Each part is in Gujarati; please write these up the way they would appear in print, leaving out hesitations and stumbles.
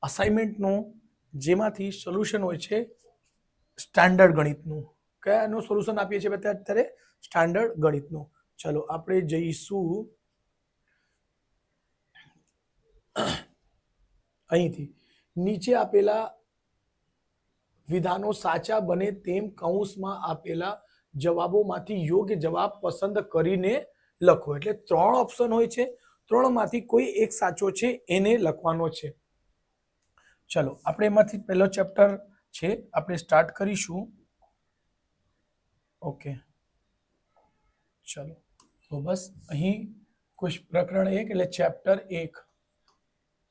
અસાઇનમેન્ટનો જેમાંથી સોલ્યુશન હોય છે સ્ટાન્ડર્ડ ગણિતનું. કયાનું સોલ્યુશન આપીએ છીએ અત્યારે? સ્ટાન્ડર્ડ ગણિતનું. ચલો આપણે જઈશું અહીંથી. નીચે આપેલા વિધાનો સાચા બને તેમ કૌંસમાં આપેલા જવાબોમાંથી યોગ્ય જવાબ પસંદ કરીને લખો. એટલે 3 ઓપ્શન હોય છે, 3માંથી કોઈ એક સાચો છે એને લખવાનો છે. ચલો આપણે એમાંથી પહેલો ચેપ્ટર છે, આપણે સ્ટાર્ટ કરીશું. ઓકે, ચલો તો બસ અહીં પ્રકરણ 1 એટલે ચેપ્ટર 1.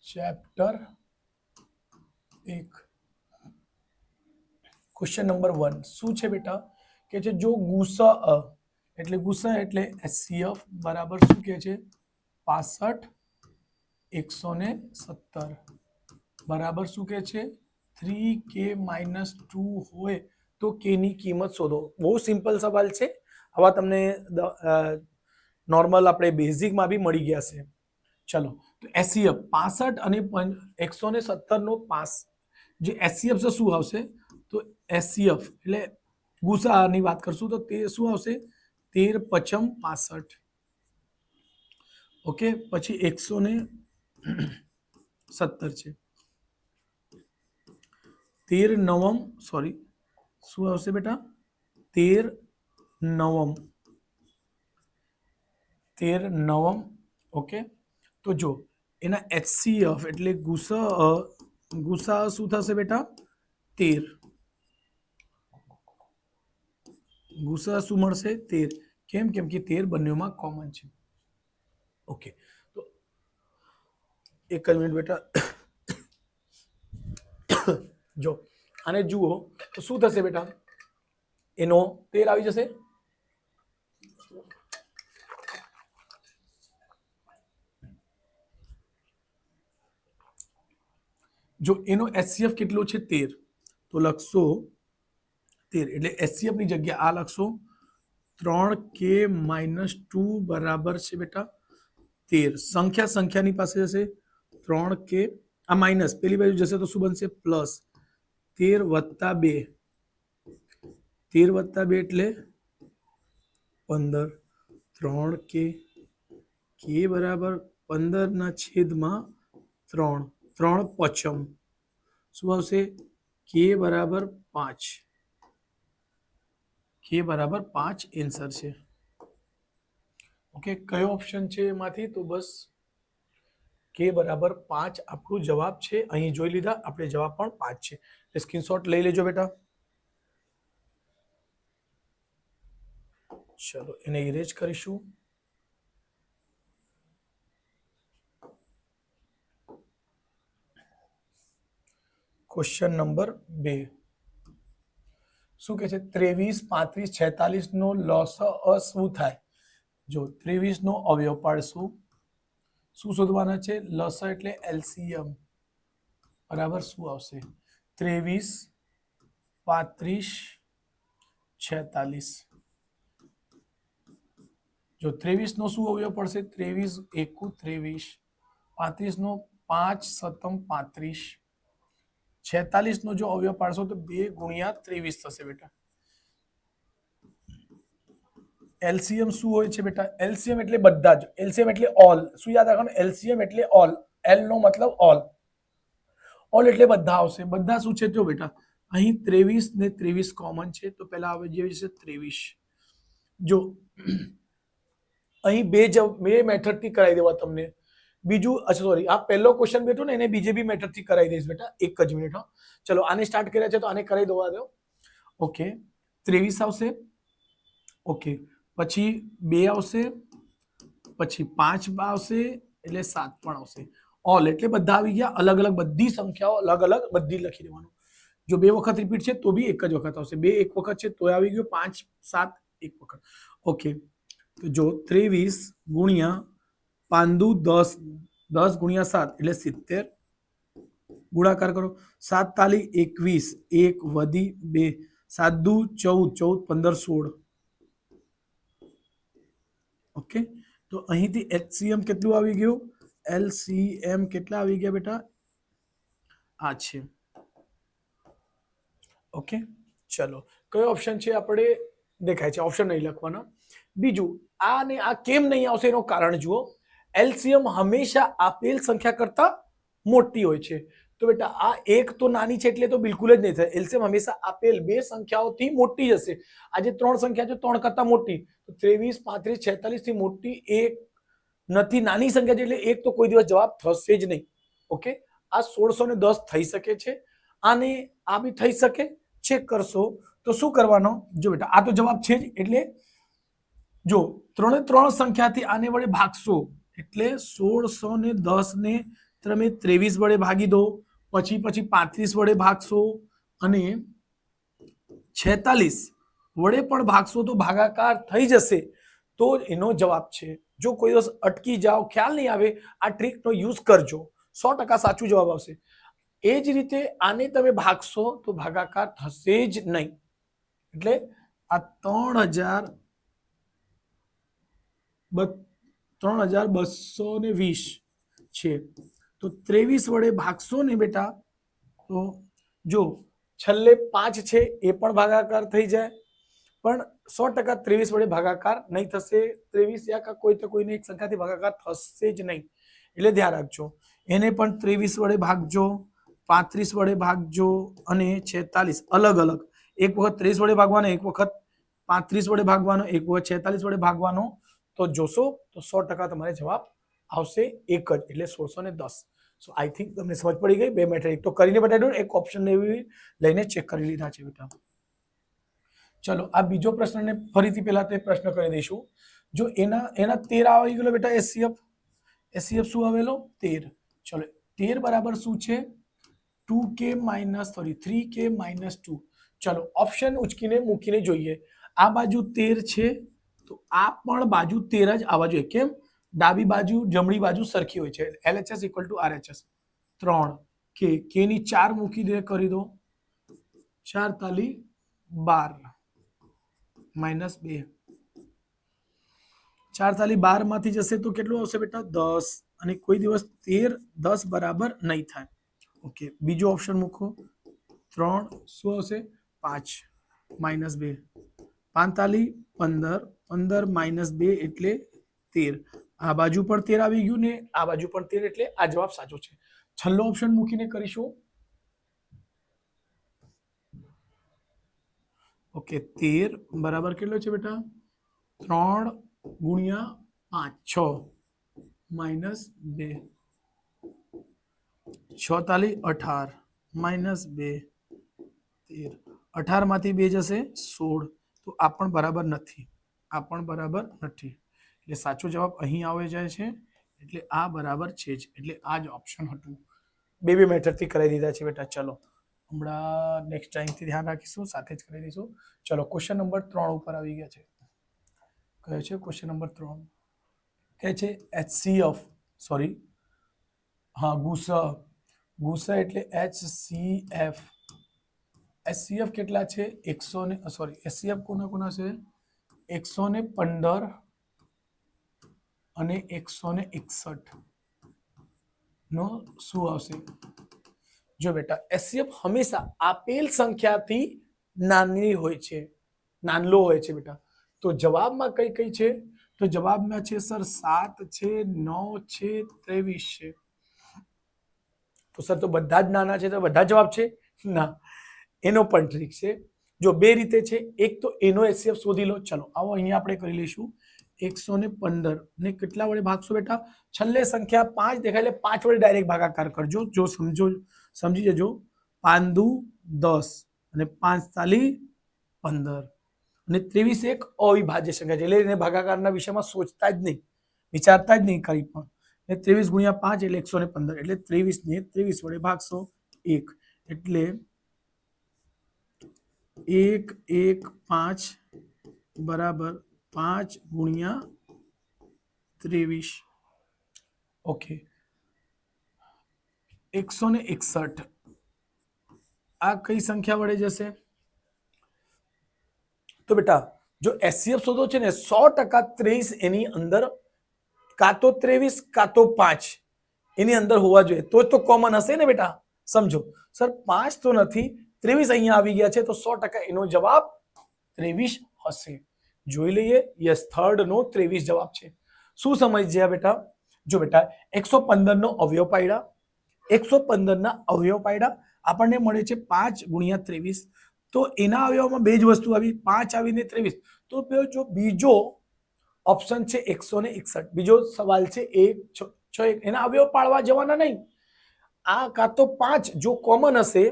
ચેપ્ટર 1 ક્વેશ્ચન નંબર 1 શું છે બેટા? કે છે જો ગુસા એટલે HCF બરાબર શું કે છે 65 170 બરાબર શું કે છે 3k - 2 હોય તો k ની કિંમત શોધો. બહુ સિમ્પલ સવાલ છે. આવા તમને નોર્મલ આપણે બેઝિકમાં બી મળી ગયા છે. ચલો તો HCF 65 અને 170 નો પાસ જે HCF છે શું આવશે? તો HCF એટલે ગુસાઅની વાત કરશું તો તે શું આવશે 13 × 5 = 65. ઓકે, પછી 170 છે 13 × 9 સોરી શું આવશે બેટા 13 × 9. ઓકે, તો જો એના HCF એટલે ગુસા શું થશે બેટા 13. ગુસા શું મળશે 13. કેમ કે 13 બંનેમાં કોમન છે. ઓકે, તો એક જ મિનિટ બેટા. જો આને જુઓ તો શું થશે બેટા? એનો 13 આવી જશે. જો એનો HCF કેટલો છે 13 તો લખશો 13 એટલે HCF ની જગ્યા આ લખશો 3k - 2 બરાબર છે બેટા 13. સંખ્યાની પાસે જશે 3k, આ માઇનસ પેલી બાજુ જશે તો શું બનશે પ્લસ 13 + 2 13 + 2 એટલે 15. 3k k બરાબર 15/3 3 પચમ શું આવશે k બરાબર 5. k બરાબર 5 આન્સર છે. ઓકે, કયો ઓપ્શન છે એમાંથી? તો બસ k બરાબર 5 આપણો જવાબ છે. અહીં જોઈ લીધા આપણે જવાબ પણ 5 છે. એટલે સ્ક્રીનશોટ લઈ લેજો બેટા. ચલો એને ઇરેઝ કરીશું. ક્વેશ્ચન નંબર 2 શું કહે છે 23 35 46 નો લસઅ શું થાય? જો 23 નો અવયવ પાડશું. શું શોધવાના છે? લસઅ એટલે LCM બરાબર શું આવશે 23 35 46. જો 23 નો શું અવયવ પડશે 23 × 1 = 23, 35 નો 5 × 7 = 35, 46 નો જો અવયવ પાડશો તો 2 × 23 થશે બેટા. LCM શું હોય છે બેટા? LCM એટલે બધા જ. LCM એટલે ઓલ. શું યાદ રાખવાનું? LCM એટલે ઓલ. L નો મતલબ ઓલ. ઓલ એટલે બધા આવશે. બધા શું છે જો બેટા અહીં 23 ને 23 કોમન છે તો પહેલા આવે જે છે 23. જો અહીં બે મેથડ થી કરાવી દેવા તમને. બીજું સોરી આ પહેલો ક્વેશ્ચન બેઠો ને એને બીજે બી મેથડ થી કરાવી દઈશ બેટા. એક જ મિનિટ. ચલો આને સ્ટાર્ટ કર્યા છે તો આને કરાવી દો. ઓકે, 23 આવશે. ઓકે, પછી 2 આવશે, પછી 5 આવશે એટલે 7 પણ આવશે. ઓલ એટલે બધા આવી ગયા. અલગ અલગ બધી સંખ્યાઓ અલગ અલગ બધી લખી દેવાનું. જો 2 વખત રિપીટ છે તો બી એક જ વખત આવશે. 2 એક વખત છે તો આવી ગયો. 5 7 એક વખત. ઓકે, તો જો 23 ગુણ્યા 5 10 10 ગુણ્યા 7 એટલે 70 ગુણાકાર કરો. 7 તાલી 21 1 વધી 2 7 દુ 14 14 15 16. ઓકે, તો અહીંથી HCM કેટલું આવી ગયું? LCM કેટલા આવી ગયા બેટા આ છે. ઓકે, ચલો કયો ઓપ્શન છે આપણે દેખાય છે, ઓપ્શન નહીં લખવાના. બીજું, આ ને આ કેમ નહીં આવશે એનું કારણ જુઓ. એલસીએમ હંમેશા આપેલ સંખ્યા કરતા મોટી હોય છે. તો બેટા આ એક તો નાની છે એટલે તો બિલકુલ જ નહીં થાય. એલસીએમ હંમેશા આપેલ બે સંખ્યાઓથી મોટી હશે. આજે ત્રણ સંખ્યા છે, ત્રણ કરતા મોટી. તો 23, 35, 46 થી મોટી એક નથી, નાની સંખ્યા છે એટલે એક તો કોઈ દિવસ જવાબ થશે જ નહીં. ઓકે, આ 1610 થઈ શકે છે, આને આ બી થઈ શકે. ચેક કરશો તો શું કરવાનો? જો બેટા આ તો જવાબ છે જ, એટલે જો ત્રણે ત્રણ સંખ્યાથી આને વડે ભાગશો એટલે 1610 ને તમે 23 વડે ભાગી દો, પછી 35 વડે ભાગશો અને 46 વડે પણ ભાગશો તો ભાગાકાર થઈ જશે, તો એનો જવાબ છે. જો કોઈ દિવસ અટકી જાઓ, ખ્યાલ નહીં આવે, આ ટ્રીકનો યુઝ કરજો, 100% સાચું જવાબ આવશે. એ જ રીતે આને તમે ભાગશો તો ભાગાકાર થશે જ નહીં. એટલે આ 3220 છે. તો 23 વડે ભાગશો ને બેટા, તો જો છેલ્લે 5 છે એ પણ ભાગાકાર થઈ જાય, પણ 100% 23 વડે ભાગાકાર નહીં થશે. 23 યા કોઈ તો કોઈને એક સંખ્યાથી ભાગાકાર થશે જ નહીં, એટલે ધ્યાન રાખજો. એને પણ 23 વડે ભાગજો, 35 વડે ભાગજો અને 46 અલગ અલગ. એક વખત 23 વડે ભાગવાનો, એક વખત 35 વડે ભાગવાનો, એક વખત 46 વડે ભાગવાનો. તો જોશો તો 100% તમારે જવાબ આવશે એક જ, એટલે 1610. સો આઈ થિંક તમને સમજ પડી ગઈ. બે મેથડ એક તો કરીને બતાવ્યું, એક ઓપ્શન લઈને ચેક કરી લીધા છે બેટા. ચલો આ બીજો પ્રશ્નને ફરીથી પહેલા તે પ્રશ્ન કરી દઈશું. જો એના 13 આવી ગયેલો બેટા એસસીએફ શું આવેલો 13. ચલો 13 બરાબર શું છે? 3k - 2. ચલો ઓપ્શન ઉચકીને મૂકીને જોઈએ. આ બાજુ 13 છે તો આ પણ બાજુ 13 જ આવવા જોઈએ. કેમ? ડાબી બાજુ જમણી બાજુ સરખી હોય છે. LHS = RHS. 3k ની 4 મૂકી દે, કરી દો 4 તાલી 12 -2. 4 તાલી 12 માંથી જશે તો કેટલું આવશે બેટા? 10. અને કોઈ દિવસ 13 10 બરાબર નહીં થાય. ઓકે, બીજો ઓપ્શન મૂકો. 3 શું આવશે? 5 -2. 5 તાલી 15 15 -2 એટલે 13. આ બાજુ પણ 13 આવી ગયું ને આ બાજુ પણ 13, એટલે આ જવાબ સાચો છે. છેલ્લો ઓપ્શન મૂકીને કરીશું. ઓકે, 13 બરાબર કેટલો છે બેટા? 3 × 5 -2. 6 તાલી 18 -2 13. 18 માંથી 2 જશે 16. તો આ પણ બરાબર નથી, આ પણ બરાબર નથી, એટલે સાચો જવાબ અહીં આવી જાય છે. એટલે આ બરાબર છે જ, એટલે આ જ ઓપ્શન હતું. બે મેથડથી કરાવી દીધા છે બેટા. ચલો હમણાં નેક્સ્ટ ટાઈમથી ધ્યાન રાખીશું, સાથે જ કરી દઈશું. ચલો ક્વેશ્ચન નંબર 3 ઉપર આવી ગયા છે. કયો છે ક્વેશ્ચન નંબર 3? કહે છે HCF, સોરી હા ગુસા એટલે HCF. HCF કેટલા છે? 100 સોરી HCF કોના છે? 115 અને 161 નો શું આવશે? જો બેટા HCF હંમેશા આપેલ સંખ્યાથી નાની હોય છે, નાનલો હોય છે બેટા. તો જવાબમાં કઈ છે? તો જવાબમાં છે સર 7 છે, 9 છે, 23 છે. તો સર તો બધા જ નાના છે, તો બધા જવાબ છે? ના, એનો પણ ટ્રીક છે. જો બે રીતે છે. એક તો એનો HCF શોધી લો. ચલો આવો અહીંયા આપણે કરી લઈશું. 115 ને કેટલા વડે ભાગશો બેટા? છેલ્લે સંખ્યા 5 દેખાય એટલે 5 વડે ડાયરેક્ટ ભાગાકાર કરજો. જો સમજી જજો. 5 દુ 10 અને 5 તાલી 15 અને 23 એક અવિભાજ્ય સંખ્યા છે, એટલે એને ભાગાકારના વિષયમાં સોચતા જ નહીં, વિચારતા જ નહીં કંઈ પણ. 23 × 5 એટલે 115, એટલે 23 ને 23 વડે ભાગશો 1, એટલે 1 1 5 બરાબર 5 × 23. ઓકે, 161 આ કઈ સંખ્યા વડે જશે? તો બેટા જો HCF શોધો છે ને 100% 23 એની અંદર કાં તો 23 કાં તો 5 એની અંદર હોવા જોઈએ, તો કોમન હશે ને બેટા. સમજો સર 5 તો નથી, 23 અહીંયા આવી ગયા છે, તો 100% એનો જવાબ 23 હશે. જોઈ લઈએ. યસ, થર્ડ નો 23 જવાબ છે. શું સમજ્યા બેટા? જો બેટા 115 નો અવયવ પાડ્યા, 115 ના અવયવ પાડ્યા, આપણને મળે છે 5 ગુણ્યા 23. તો એના અવયવમાં બે જ વસ્તુ આવી, 5 આવીને 23. તો જો બીજો ઓપ્શન છે 161, બીજો સવાલ છે 161, એના અવયવ પાડવા જવાના નહીં. આ કાં તો 5 જો કોમન હશે,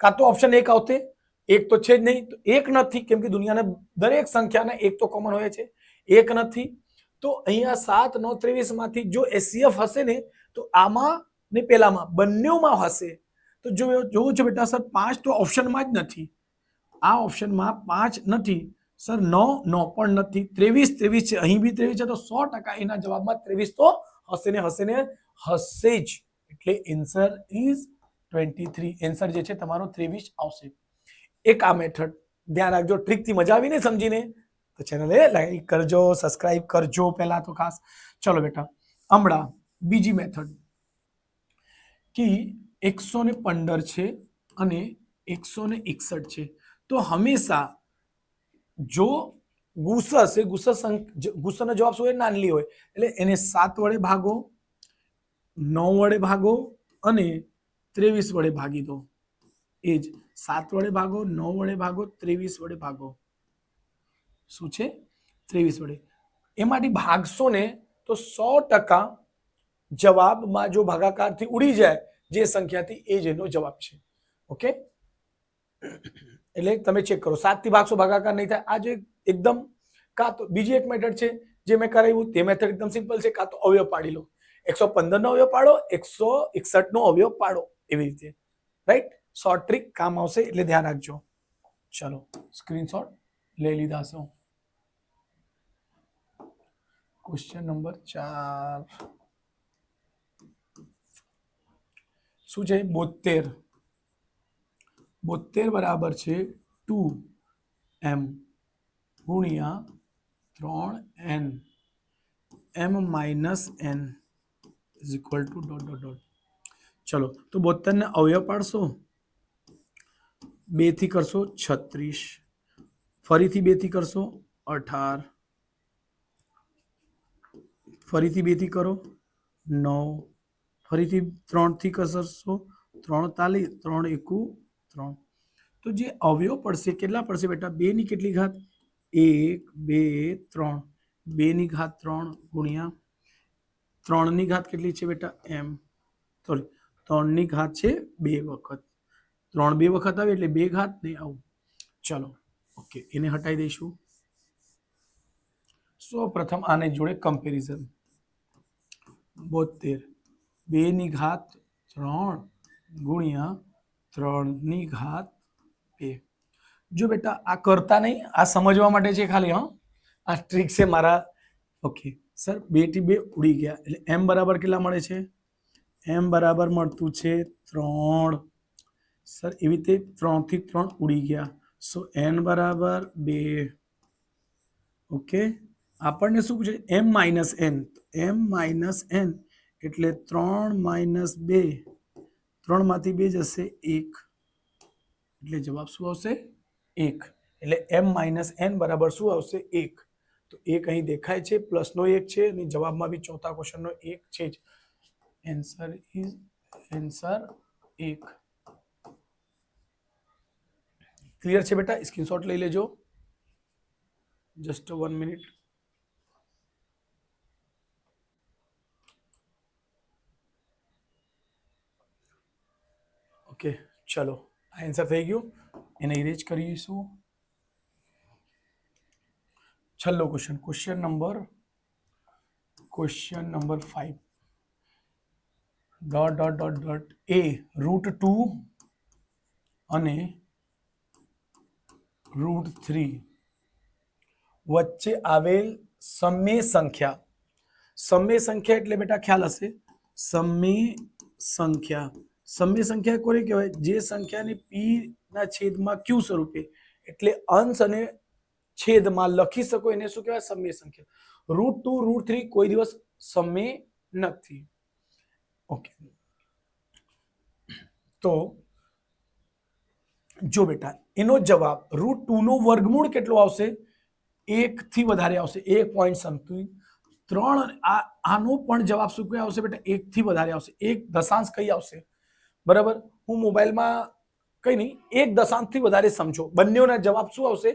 કાં તો ઓપ્શન 1 આવતે. એક તો છે જ નહીં, તો એક નથી, કેમ કે દુનિયાના દરેક સંખ્યાના એક તો કોમન હોય છે. એક નથી, તો અહીંયા 7 9 23 માંથી જો એચસીએફ હશે ને, તો આમાં ને પેલામાં બંનેમાં હશે. તો જો જોવું છે બેટા સર 5 તો ઓપ્શનમાં જ નથી, આ ઓપ્શનમાં 5 નથી સર, 9 પણ નથી, 23 છે, અહીં બી 23 છે, તો 100% એના જવાબમાં 23 તો હશે ને હશે ને હશે જ. એટલે આન્સર ઇઝ 23. આન્સર જે છે તમારો 23 આવશે. એક આ મેથડ ધ્યાન રાખજો. ટ્રીકથી મજા આવીને સમજીને તો ચેનલને લાઈક કરજો, સબસ્ક્રાઇબ કરજો પહેલા તો ખાસ. ચલો બેટા, હમણાં બીજી મેથડ કે 115 છે અને 161 છે. તો હંમેશા જો ગુસા હશે, ગુસાનો જવાબ શું હોય? નાનલી હોય. એટલે એને 7 વડે ભાગો, 9 વડે ભાગો અને 23 વડે ભાગી દો. એ જ 7 વડે ભાગો, 9 વડે ભાગો, 23 વડે ભાગો. શું છે? 23 વડે. એમાંથી ભાગશો ને તો 100% જવાબમાં જો ભાગાકારથી ઉડી જાય જે સંખ્યાથી, એ જ એનો જવાબ છે. ઓકે, એટલે તમે ચેક કરો. 7 થી ભાગશો ભાગાકાર નહીં થાય. આ જે એકદમ, કાં તો બીજી એક મેથડ છે જે મેં કરાવ્યું, તે મેથડ એકદમ સિમ્પલ છે. કાં તો અવયવ પાડી લો, 115 નો અવયવ પાડો, 161 નો અવયવ પાડો, એવી રીતે. રાઈટ, શોર્ટ ટ્રીક કામ આવશે, એટલે ધ્યાન રાખજો. ચલો, સ્ક્રીનશોટ લઈ લીધા છે. ક્વેશ્ચન નંબર 4 શું છે? 72. 72 બરાબર છે 2m ગુણ્યા 3n m minus n is equal to dot dot dot. ચલો, તો 72 ને અવયવ પાડશો, 2 થી કરશો 36, ફરીથી 2 થી કરશો 18, ફરીથી 2 થી કરો 9, ફરીથી 3 થી કરશો 43, 3 એકુ 3. તો જે અવયવ પડશે કેટલા પડશે બેટા? 2 ની કેટલી ઘાત? 1 2 3, 2 ની ઘાત 3 ગુણ્યા 3 ની ઘાત કેટલી છે બેટા? m, સોરી 3 ની ઘાત છે 2 વખત. 3 2 વખત આવે એટલે 2 ઘાત નહીં આવું. ચલો, ઓકે, એને હટાવી દઈશું. સૌ પ્રથમ આને જોડે કમ્પેરિઝન. 72 2 ની ઘાત 3 ગુણ્યા 3 ની ઘાત 2. જો બેટા આ કરતા નહીં, આ સમજવા માટે છે ખાલી. હા, આ ટ્રીક છે મારા. ઓકે સર, 2 થી 2 ઉડી ગયા, એટલે m બરાબર કેટલા મળે છે? m બરાબર મળતું છે 3. સર એવી રીતે 3 થી 3 ઉડી ગયા, સો n બરાબર 2. ઓકે, આપણને શું પૂછે? m minus n. m minus n એટલે 3 માઇનસ 2, 3 માંથી 2 જશે 1, એટલે જવાબ શું આવશે? 1. એટલે m માઇનસ n બરાબર શું આવશે? 1. તો 1 અહીં દેખાય છે, પ્લસનો 1 છે, અને જવાબમાં બી ચોથા ક્વેશ્ચનનો 1 છે જ. Answer is answer 1. ક્લિયર છે બેટા? સ્ક્રીનશોટ લઈ લેજો. Just 1 minute. ઓકે, ચલો, આન્સર થઈ ગયું. એને ઇરેજ કરીશું. છેલ્લો question, question number 5. Dot dot dot dot a √2 અને √3 વચ્ચે આવેલ સમય સંખ્યા. સમય સંખ્યા એટલે બેટા ખ્યાલ હશે, સમય સંખ્યા. સમય સંખ્યા કોને કહેવાય? જે સંખ્યાને p ના છેદમાં q સ્વરૂપે, એટલે અંશ અને છેદમાં લખી શકો, એને શું કહેવાય? સમય સંખ્યા. √2 √3 કોઈ દિવસ સમય નથી. ઓકે, તો જો બેટા એનો જવાબ √2 નો વર્ગમૂળ કેટલો આવશે? 1 થી વધારે આવશે, 1 પોઈન્ટ સમથિંગ 3. આનો પણ જવાબ શું કઈ આવશે બેટા? 1 થી વધારે આવશે. 1 દશાંશ કઈ આવશે? બરાબર, હું મોબાઈલમાં કઈ નહીં, 1 દશાંશ થી વધારે સમજો. બંનેના જવાબ શું આવશે?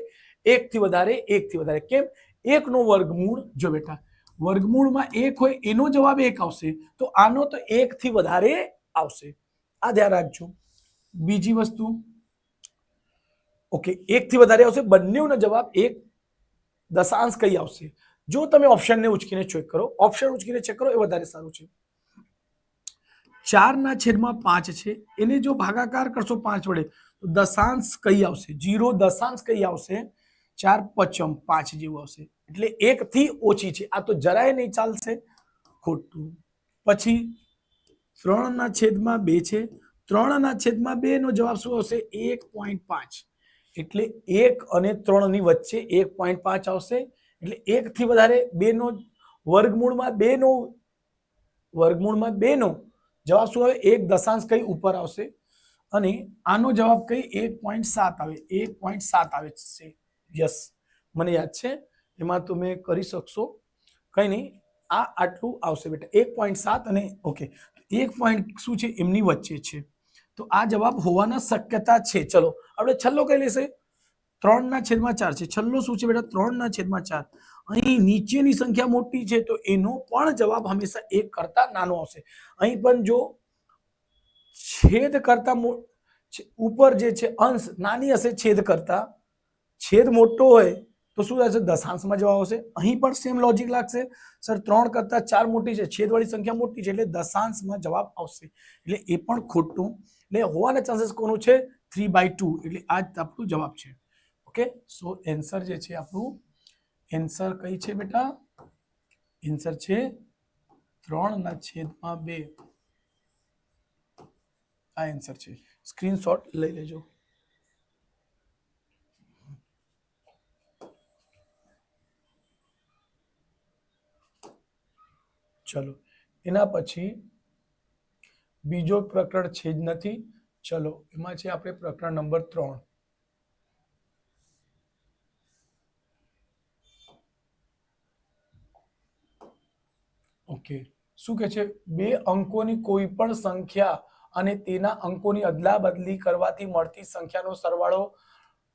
1 થી વધારે, 1 થી વધારે. કેમ? 1 નો વર્ગમૂળ, જો બેટા વર્ગમૂળમાં 1 હોય એનો જવાબ 1 આવશે, તો આનો તો 1 થી વધારે આવશે. આ ધ્યાન રાખજો. બીજી વસ્તુ, ઓકે, 1 થી વધારે આવશે, બંનેનો જવાબ 1 દશાંશ કઈ આવશે? જો તમે ઓપ્શનને ઉચકીને ચેક કરો, ઓપ્શન ઉચકીને ચેક કરો એ વધારે સારું છે. 4/5 છે, એને જો ભાગાકાર કરશો 5 વડે તો દશાંશ કઈ આવશે? 0 દશાંશ કઈ આવશે? 4 × 5 જેવું આવશે. એટલે 1 થી ઓછી છે. આ તો જરાય નહીં ચાલશે, ખોટું. પછી 3/2 છે, 3/2 નો જવાબ શું આવશે? 1.5. એટલે 1 અને 3 ની વચ્ચે 1.5 આવશે. એટલે 1 થી વધારે 2 નો વર્ગમૂળમાં 2 નો જવાબ શું આવે? 1 દશાંશ કઈ ઉપર આવશે. અને આનો જવાબ કઈ? 1.7 આવે, 1.7 આવે છે. યસ, મને યાદ છે, એમાં તમે કરી શકશો, કઈ નહીં. આ આટલું આવશે બેટા, 1.7 અને ઓકે 1 પોઈન્ટ શું છે એમની વચ્ચે છે. તો આ જવાબ હોવાના શક્યતા છે. ચલો આપણે છેલ્લો કઈ લેશે? 3/4 છે. છેલ્લો શું છે બેટા? 3/4. અહીં નીચેની સંખ્યા મોટી છે તો એનો પણ જવાબ હંમેશા 1 કરતા નાનો આવશે. અહીં પણ જો છેદ કરતા ઉપર જે છે અંશ નાની હશે, છેદ કરતા, છેદ મોટો હોય તો શું થશે? દશાંશમાં જવાબ આવશે. અહીં પણ સેમ લોજિક લાગશે. સર 3 કરતા 4 મોટી છે, છેદવાળી સંખ્યા મોટી છે, એટલે દશાંશમાં જવાબ આવશે. એટલે એ પણ ખોટું. એટલે હોવાના ચાન્સીસ કોનું છે? 3/2. એટલે આ જ આપણું જવાબ છે. ઓકે, સો એન્સર જે છે આપણું, એન્સર કઈ છે બેટા? એન્સર છે 3/2. આ એન્સર છે. સ્ક્રીનશોટ લઈ લેજો. ચલો એના પછી બીજો પ્રકરણ છે જ નથી. ચલો એમાં છે આપણે પ્રકરણ નંબર 3. ઓકે, શું કે છે? 2 અંકોની કોઈ પણ સંખ્યા અને તેના અંકોની અદલા બદલી કરવાથી મળતી સંખ્યાનો સરવાળો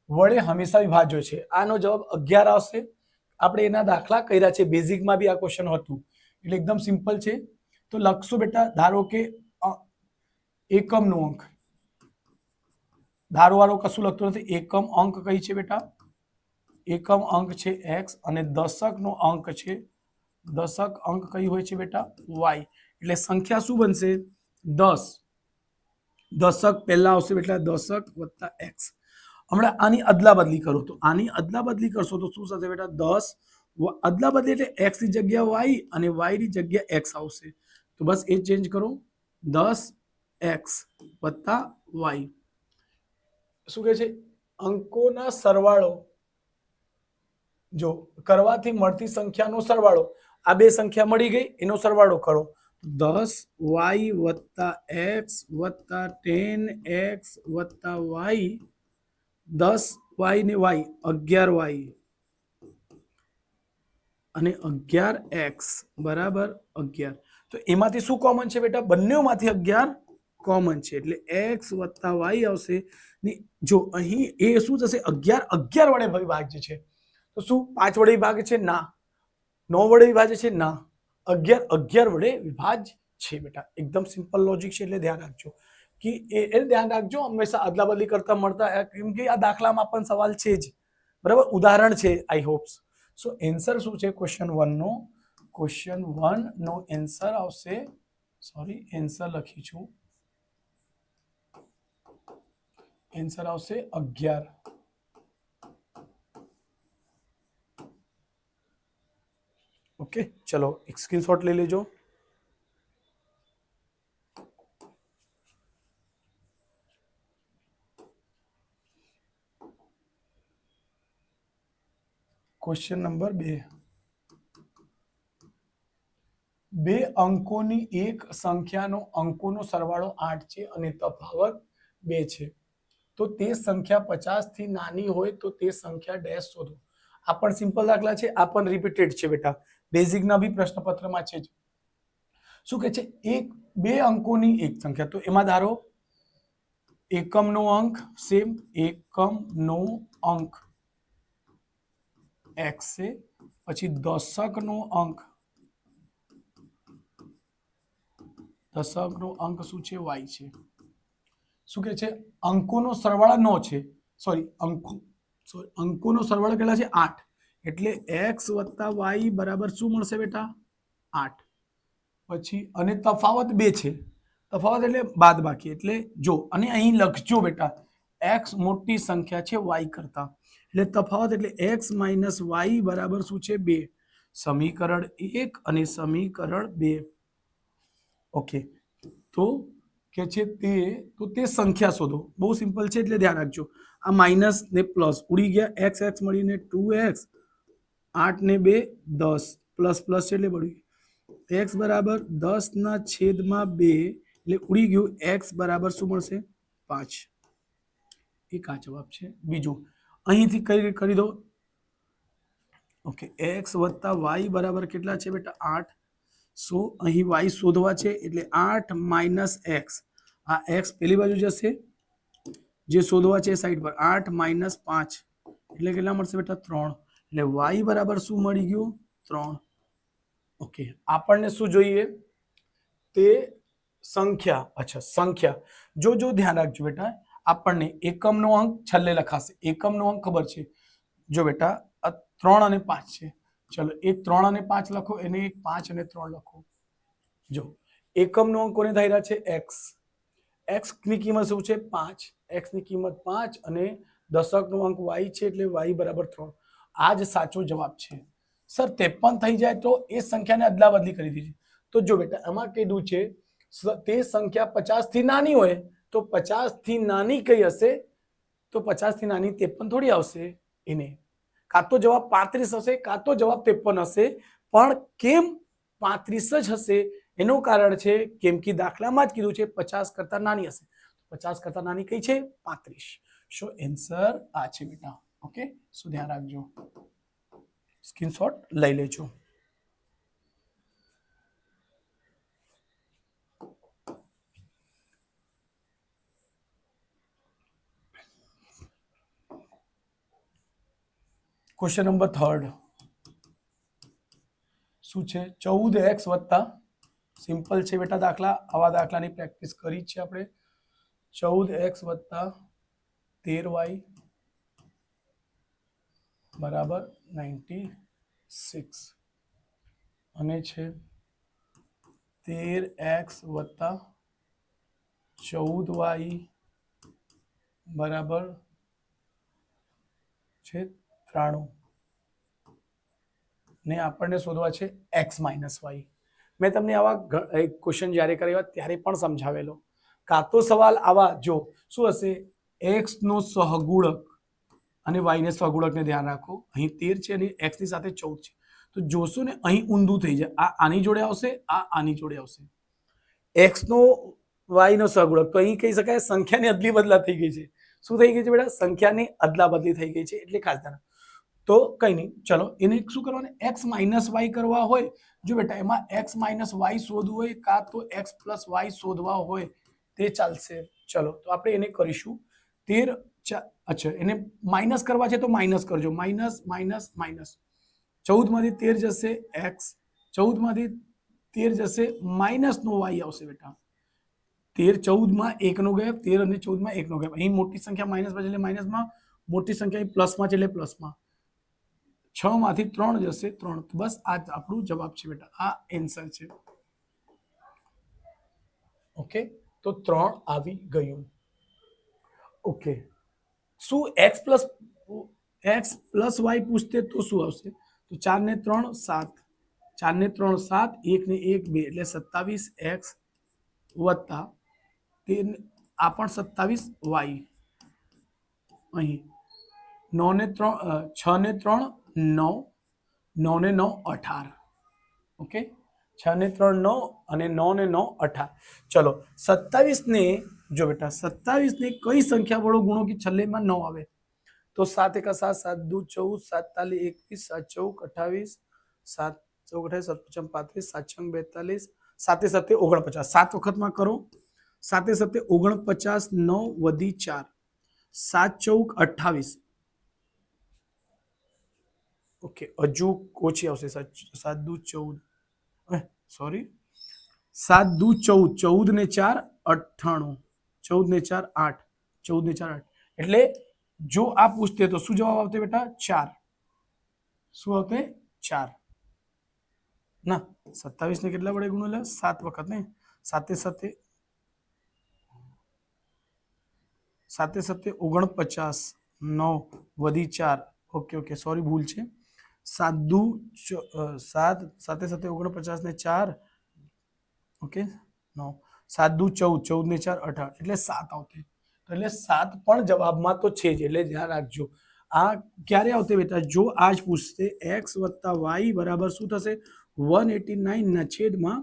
વડે હંમેશા વિભાજ્ય છે. આનો જવાબ 11 આવશે. આપણે એના દાખલા કર્યા છે, બેઝિકમાં બી આ ક્વેશ્ચન હતું, એટલે એકદમ સિમ્પલ છે. તો લખશું બેટા, ધારો કે એકમનો અંક, ધારવાળો કશું લખતો નથી. એકમ અંક કઈ છે બેટા? એકમ અંક છે x, અને દશકનો અંક છે, દશક અંક કઈ હોય છે બેટા? y. એટલે સંખ્યા શું બનશે? 10. દશક પહેલા આવશે બેટા, દશક વત્તા x. હમણાં આની અદલા બદલી કરો તો, આની અદલા બદલી કરશો તો શું થશે બેટા? 10 અદલા બદલી એટલે x ની જગ્યા y અને y ની જગ્યા x આવશે. તો બસ એ ચેન્જ કરો, 10x વત્તા y. શું કહે છે? અંકોના સરવાળો જો કરવાથી મળતી સંખ્યાનો સરવાળો, આ બે સંખ્યા મળી ગઈ, એનો સરવાળો કરો. 10y વત્તા x વત્તા 10x વત્તા y, 10y ને y 11y અને 11x બરાબર 11. તો એમાંથી શું કોમન છે બેટા? બંનેમાંથી 11 કોમન છે, એટલે x વત્તા y આવશે. ને જો અહીં એ શું થશે? 11 વડે વિભાજ્ય છે. તો શું 5 વડે વિભાજ્ય છે? ના. 9 વડે વિભાજ્ય છે? ના. 11 વડે વિભાજ્ય છે બેટા. એકદમ સિમ્પલ લોજિક છે, એટલે ધ્યાન રાખજો કે એ ધ્યાન રાખજો હંમેશા અદલા બદલી કરતા મળતા, કેમ કે આ દાખલામાં પણ સવાલ છે જ, બરાબર, ઉદાહરણ છે. આઈ હોપ્સ. સો એન્સર શું છે ક્વેશ્ચન 1 નો? ક્વેશ્ચન 1 નો એન્સર આવશે, સોરી એન્સર લખી છું, એન્સર આવશે 11. ઓકે, ચલો એક સ્ક્રીનશોટ લઈ લેજો. Question number 2. બે અંકોની એક સંખ્યાનો અંકોનો સરવાળો 8 છે અને તફાવત 2 છે, તો તે સંખ્યા 50 થી નાની હોય તો તે સંખ્યા ડેશ શોધો. આ પણ સિમ્પલ દાખલા છે, આ પણ રિપીટેડ છે બેટા, બેઝિકના બી પ્રશ્નપત્રમાં છે જ. શું કહે છે? એક બે અંકોની એક સંખ્યા, તો એમાં ધારો એકમનો અંક સેમ, એકમનો અંક x છે, પછી દશકનો અંક શું છે? y છે. શું કે છે? અંકોનો સરવાળો 9 છે, અંકોનો સરવાળો કેટલા છે? 8, એટલે x + y બરાબર શું મળશે બેટા? 8. પછી અને તફાવત 2 છે, તફાવત એટલે બાદબાકી, એટલે જો અને અહીં લખજો બેટા, x મોટી સંખ્યા છે y કરતા, એટલે તફાવત એટલે x - y બરાબર શું છે? 2. સમીકરણ 1 અને સમીકરણ 2. ઓકે, તો કે છે તે સંખ્યા શોધો. બહુ સિમ્પલ છે, એટલે ધ્યાન રાખજો. આ માઇનસ ને પ્લસ ઉડી ગયા, x મળીને 2x, 8 ને 2 10, પ્લસ પ્લસ છે એટલે બળી x બરાબર 10/2, એટલે ઉડી ગયું, x બરાબર શું મળશે? 5. એક આ જવાબ છે. બીજું અહીંથી કઈ કરી દો. ઓકે, x + y બરાબર કેટલા છે બેટા? 8. સો અહીં y શોધવા છે, એટલે 8 - x, આ x પેલી બાજુ જશે, જે શોધવા છે સાઈડ પર, 8 - 5 એટલે કેટલા મળશે બેટા? 3. એટલે y બરાબર શું મળી ગયું? 3. ઓકે, આપણને શું જોઈએ? તે સંખ્યા. અચ્છા, સંખ્યા જો ધ્યાન રાખજો બેટા, આપણને એકમનો અંક છેલ્લે લખાશે. એકમનો અંક ખબર છે, જો બેટા 3 અને 5 છે. ચલો, એક 3 અને 5 લખો, એને એક 5 અને 3 લખો. જો એકમનો અંક કોને ધાર્યા છે? x. x ની કિંમત શું છે? 5. x ની કિંમત 5 અને દશકનો અંક y છે, એટલે y બરાબર 3. આ જ સાચો જવાબ છે. સર 53 થઈ જાય તો એ સંખ્યાને અદલા બદલી કરી દીધી. તો જો બેટા, એમાં કીધું છે તે સંખ્યા 50 થી નાની હોય, તો 50 થી નાની કઈ હશે? તો 50 થી નાની 53 થોડી આવશે. એને કાં તો જવાબ 35 હશે, કાં તો જવાબ 53 હશે. પણ કેમ 35 જ હશે? એનું કારણ છે કેમ કે દાખલામાં જ કીધું છે 50 કરતા નાની હશે. 50 કરતા નાની કઈ છે? 35. સો આન્સર આ છે બેટા. ઓકે, સો ધ્યાન રાખજો, સ્ક્રીનશોટ લઈ લેજો. ક્વેશ્ચન નંબર 3 શું છે? 14x વત્તા, સિમ્પલ છે બેટા દાખલા, આવા દાખલાની પ્રેક્ટિસ કરી છે આપણે. 14x વત્તા 13y બરાબર 96, અને છે 13x વત્તા 14y બરાબર છે 93, ને આપણને શોધવા છે x - y. મેં તમને આવા ક્વેશ્ચન જ્યારે કર્યા ત્યારે પણ સમજાવેલો. કાં તો સવાલ આવા, જો શું હશે? x નો સહગુણક અને y ને સહગુણકને ધ્યાન રાખો. અહીં 13 છે અને x ની સાથે 14 છે, તો જોશો ને અહીં ઊંધું થઈ જાય. આ આની જોડે આવશે, આ આની જોડે આવશે. x નો y નો સહગુણક, તો અહીં કહી શકાય સંખ્યાની અદલી બદલા થઈ ગઈ છે. શું થઈ ગઈ છે બેટા? સંખ્યાની અદલા બદલી થઈ ગઈ છે, એટલે ખાસ ધ્યાન. તો કઈ નહીં, ચલો એને શું કરવાનું? x - y કરવા હોય, જો બેટા એમાં x - y શોધવું હોય, કાં તો x + y શોધવા હોય, તે ચાલશે. ચલો, તો આપણે એને કરીશું. 13, અચ્છા, એને માઇનસ કરવા છે તો માઇનસ કરજો, માઇનસ માઇનસ માઇનસ. 14 માંથી 13 જશે x, 14 માંથી 13 જશે, માઇનસ નો y આવશે બેટા. 13 14 માં 1 નો ગેપ, 13 અને 14 માં 1 નો ગેપ. અહીં મોટી સંખ્યા માઇનસ માં એટલે માઇનસમાં, મોટી સંખ્યા પ્લસમાં છે એટલે પ્લસમાં. 6 માંથી 3 જશે, 3. તો બસ આ આપણું જવાબ છે બેટા, આ આન્સર છે. ઓકે, તો 3 આવી ગયું. ઓકે, શું x પ્લસ y પૂછતે તો શું આવશે? તો 4 ને 3 7, 4 ને 3 7, 1 ને 1 2, એટલે 27x વત્તા આ પણ 27y. અહીં 9 ને 3 6 ને 3 9, 9 ને 9 18. ઓકે, 6 ને 3 9 અને 9 ને 9 18. ચલો 27 ને જો બેટા 27 ને કઈ સંખ્યા વડો ગુણો કે છેલ્લેમાં 9 આવે? તો 7 એકા 7, 7 દુ 14, 7 તાલી 21, 7 ચૌક 28, 7 ચૌક 28, 7 પંચમ 35, 7 છંગ 42, 7 7 49. 7 વખતમાં કરો. 7 7 49, 9 વધી 4, 7 ચૌક 28. ઓકે, હજુ ઓછી આવશે. 7 દુ 14, સોરી, 7 દુ 14, 14 ને 4 98, 14 ને 4 8, 14 ને 4 8. એટલે જો આ પૂછતે તો શું જવાબ આવતે બેટા? 4. શું આવતે? 4 ના. 27 ને કેટલા વડે ગુણેલા? 7 વખત ને. 7 7 7 7 49, 9 વધી 4. ઓકે ઓકે, સોરી, ભૂલ છે. 7 દુ 7, 7 7 49 ને 4, ઓકે 9, 7 દુ 14, 14 ને 4 18, એટલે 7 આવતે. એટલે 7 પણ જવાબમાં તો છે જ, એટલે ધ્યાન રાખજો. આ ક્યારે આવતે બેટા? જો આજ પૂછતે x વત્તા y બરાબર શું થશે? 189 ના છેદમાં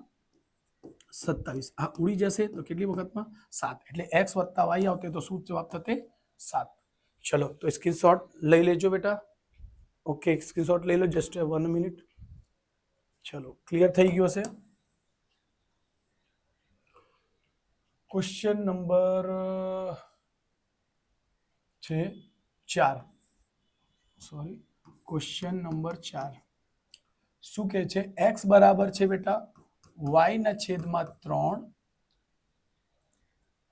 27. આ ઉડી જશે તો કેટલી વખતમાં? 7. એટલે x વત્તા y આવતે તો શું જવાબ થતે? 7. ચલો તો સ્ક્રીનશોટ લઈ લેજો બેટા. ઓકે, સ્ક્રીનશોટ લઈ લો. Just 1 minute. ચલો, ક્લિયર થઈ ગયો હશે. ક્વેશ્ચન નંબર છે 4. સોરી, ક્વેશ્ચન નંબર 4 શું કહે છે? x બરાબર છે બેટા y ના છેદમાં 3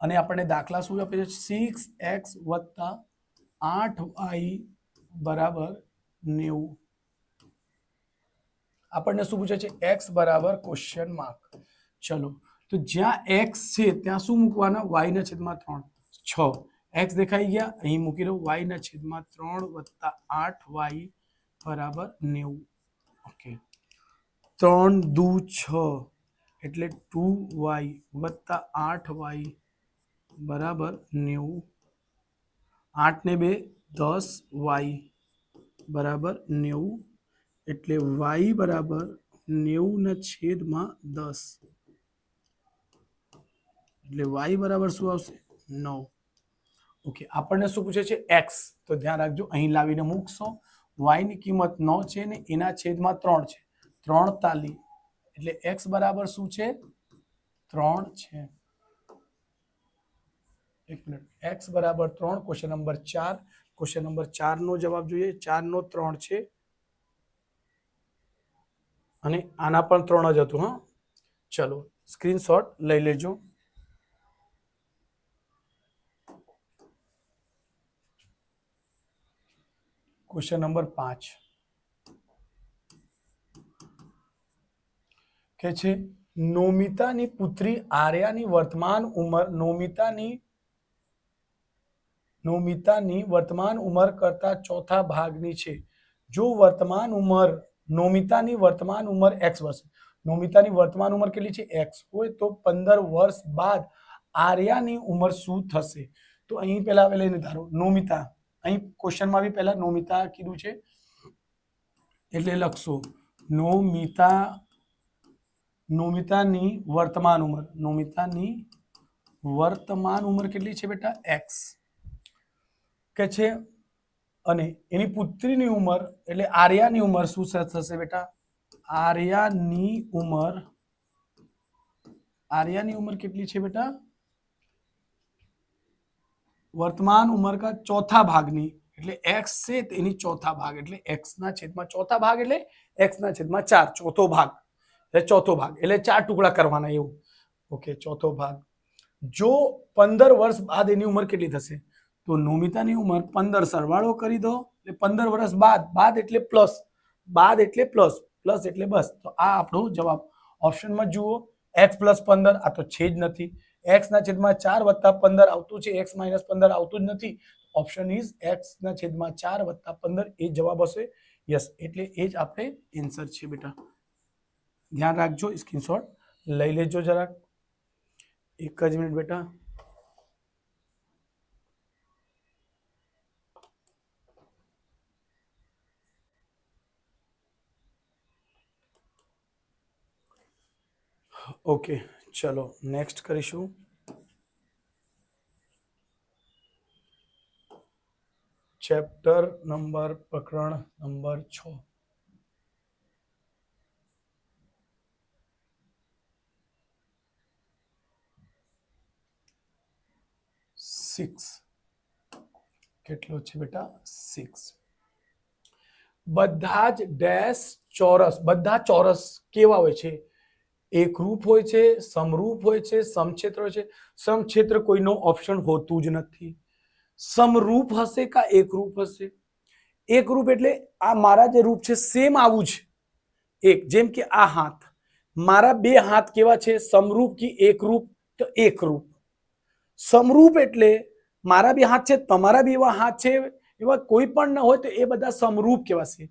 અને આપણને દાખલા શું આપે છે? 6x વત્તા 8y બરાબર 90. આપણને શું પૂછે છે? x બરાબર ક્વેશ્ચન માર્ક. ચલો, તો જ્યાં x છે ત્યાં શું મૂકવાના? y ના છેદમાં 3. 6 x દેખાઈ ગયા, અહીં મૂકી દો. y ના છેદમાં 3 વત્તા 8y બરાબર 90. ઓકે, 3 દુ 6 એટલે 2y વત્તા 8y બરાબર 90. 8 ને 2 10y બરાબર 90. એટલે y બરાબર 90 ના છેદમાં 10. એટલે y બરાબર શું આવશે? 9. ઓકે, આપણને શું પૂછે છે? x. તો ધ્યાન રાખજો, અહીં લાવીને મૂકશો. y ની કિંમત 9 છે ને એના છેદમાં 3 છે. 3 તાલી એટલે x બરાબર શું છે? 3 છે. એક મિનિટ. x બરાબર 3. Question number 4. ક્વેશ્ચન નંબર 4 નો જવાબ જોઈએ. 4 નો 3 છે અને આના પણ 3 જ હતું. હા, ચલો સ્ક્રીનશોટ લઈ લેજો. ક્વેશ્ચન નંબર 5 કે છે નોમિતાની પુત્રી આર્યાની વર્તમાન ઉંમર નોમિતાની વર્તમાન ઉંમર કરતા ચોથા ભાગની છે. જો નોમિતાની વર્તમાન ઉંમર x વર્ષ, નોમિતાની વર્તમાન ઉંમર કેટલી છે? x હોય તો 15 વર્ષ બાદ આર્યાની ઉંમર શું થશે? તો અહીં પહેલા લઈને ધારો નોમિતા. અહીં ક્વેશ્ચનમાં બી પહેલા નોમિતા કીધું છે એટલે લખશો નોમિતાની વર્તમાન ઉંમર કેટલી છે બેટા? x કે છે. અને એની પુત્રીની ઉંમર એટલે આર્યાની ઉંમર શું થશે બેટા? આર્યાની ઉંમર કેટલી છે બેટા? વર્तमान उम्र का चौथा भागनी એટલે x છે તેની ચોથા ભાગ એટલે x ના છેદમાં ચોથા ભાગ એટલે x ના છેદમાં 4 ચોથો ભાગ એટલે 4 ટુકડા કરવાના એવું. ઓકે, ચોથો ભાગ. જો 15 વર્ષ બાદ એની ઉંમર કેટલી થશે? તો નોમિતાની ઉંમર 15 સરવાળો કરી દો એટલે 15 વર્ષ બાદ એટલે પ્લસ એટલે બસ. તો આ આપણો જવાબ. ઓપ્શનમાં જુઓ x + 15 આ તો છે જ નથી. x ના છેદમાં 4 + 15 આવતું છે, x - 15 આવતું જ નથી. ઓપ્શન ઇઝ x ના છેદમાં 4 + 15 એ જવાબ હશે. યસ, એટલે એ જ આપણે આન્સર છે બેટા. ધ્યાન રાખજો, સ્ક્રીનશોટ લઈ લેજો જરાક. એક જ મિનિટ બેટા. ઓકે, ચલો નેક્સ્ટ કરીશું. ચેપ્ટર નંબર પ્રકરણ નંબર 6. 6 કેટલો છે બેટા? 6. બધા જ ડેશ ચોરસ, બધા ચોરસ કેવા હોય છે? એકરૂપ હોય છે, સમરૂપ હોય છે, સમક્ષેત્ર હોય છે. સમક્ષેત્ર કોઈનો ઓપ્શન હોતું જ નથી. સમરૂપ હશે કા એકરૂપ હશે? એકરૂપ એટલે આ મારા જે રૂપ છે સેમ આવું જ એક, જેમ કે આ હાથ, મારા બે હાથ કેવા છે? સમરૂપ કે એકરૂપ? તો એકરૂપ. સમરૂપ એટલે મારા બે હાથ છે, તમારા બી એવા હાથ છે, એવા કોઈ પણ ન હોય તો એ બધા સમરૂપ કહેવાશે.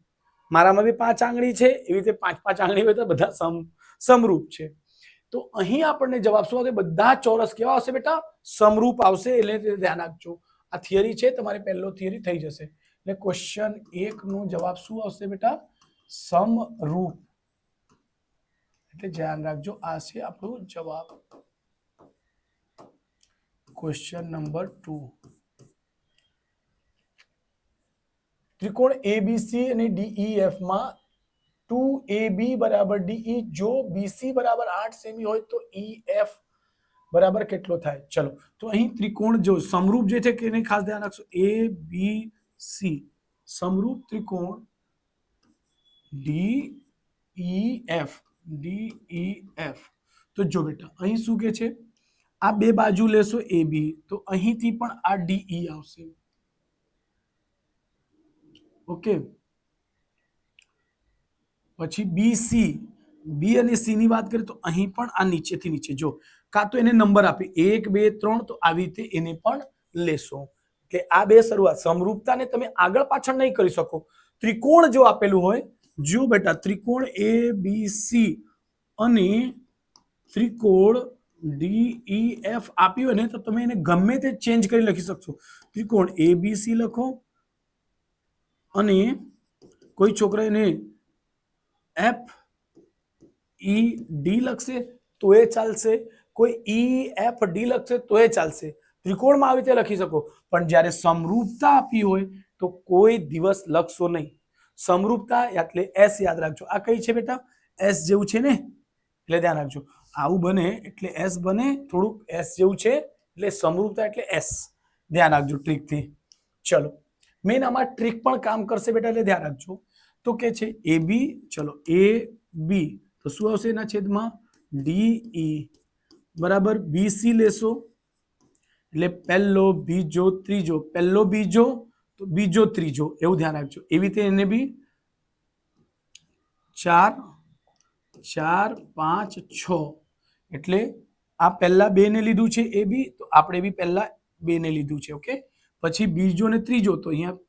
મારામાં બી 5 આંગળી છે, એવી રીતે 5 આંગળી હોય તો બધા સમરૂપ છે. તો અહીં આપણને જવાબ શું આવશે? બધા ચોરસ કેવા આવશે બેટા? સમરૂપ આવશે. એટલે ધ્યાન રાખજો, આ થિયરી છે, તમારે પહેલો થિયરી થઈ જશે. એટલે ક્વેશ્ચન 1 નો જવાબ શું આવશે બેટા? સમરૂપ. એટલે ધ્યાન રાખજો, આ છે આપણો જવાબ. Question number 2. ત્રિકોણ એબીસી અને ડીઈએફ માં 2AB બરાબર DE જો BC બરાબર 8 સેમી હોય તો EF બરાબર કેટલો થાય? ચલો, તો અહીં ત્રિકોણ જો સમરૂપ જે છે કે એને ખાસ ધ્યાન રાખજો. ABC સમરૂપ ત્રિકોણ DEF. તો જો બેટા અહીં શું કે છે? આ બે બાજુ લેશો AB, તો અહીંથી પણ આ DE આવશે. ઓકે, પછી BC, B અને C ની વાત કરીએ તો અહીં પણ આ નીચેથી નીચે જો, કાં તો એને નંબર આપે 1 2 3, તો આવી રીતે એને પણ લેશો. એટલે આ બે શરૂઆત, સમરૂપતાને તમે આગળ પાછળ નહીં કરી શકો. ત્રિકોણ જો આપેલું હોય, જો બેટા ત્રિકોણ ABC અને ત્રિકોણ DEF આપ્યું હોય ને, તો તમે એને ગમે તે ચેન્જ કરી લખી શકશો. ત્રિકોણ ABC લખો અને કોઈ છોકરા એને FED લખશે તો એ ચાલશે, કોઈ EFD લખશે તો એ ચાલશે. ત્રિકોણમાં આવી રીતે લખી શકો, પણ જ્યારે સમરૂપતા આપી હોય તો કોઈ દિવસ લખશો નહીં. સમરૂપતા એટલે S યાદ રાખજો. આ કઈ છે બેટા? S જેવું છે ને, એટલે ધ્યાન રાખજો. આવું બને એટલે S બને, થોડુંક S જેવું છે એટલે સમરૂપતા એટલે S. ધ્યાન રાખજો ટ્રીકથી. ચલો, મેન આમાં ટ્રીક પણ કામ કરશે બેટા, એટલે ધ્યાન રાખજો. તો કે છે AB, ચલો AB તો શું આવશે એના છેદમાં? DE બરાબર BC લેશો એટલે પહેલો બીજો ત્રીજો, પહેલો બીજો તો બીજો ત્રીજો, એવું ધ્યાન રાખજો. એવી રીતે એને બી 4 4 5 6, એટલે આ પહેલા બે ને લીધું છે AB, તો આપણે બી પહેલા બે ને લીધું છે. ઓકે, પછી બીજો ને ત્રીજો, તો અહીંયા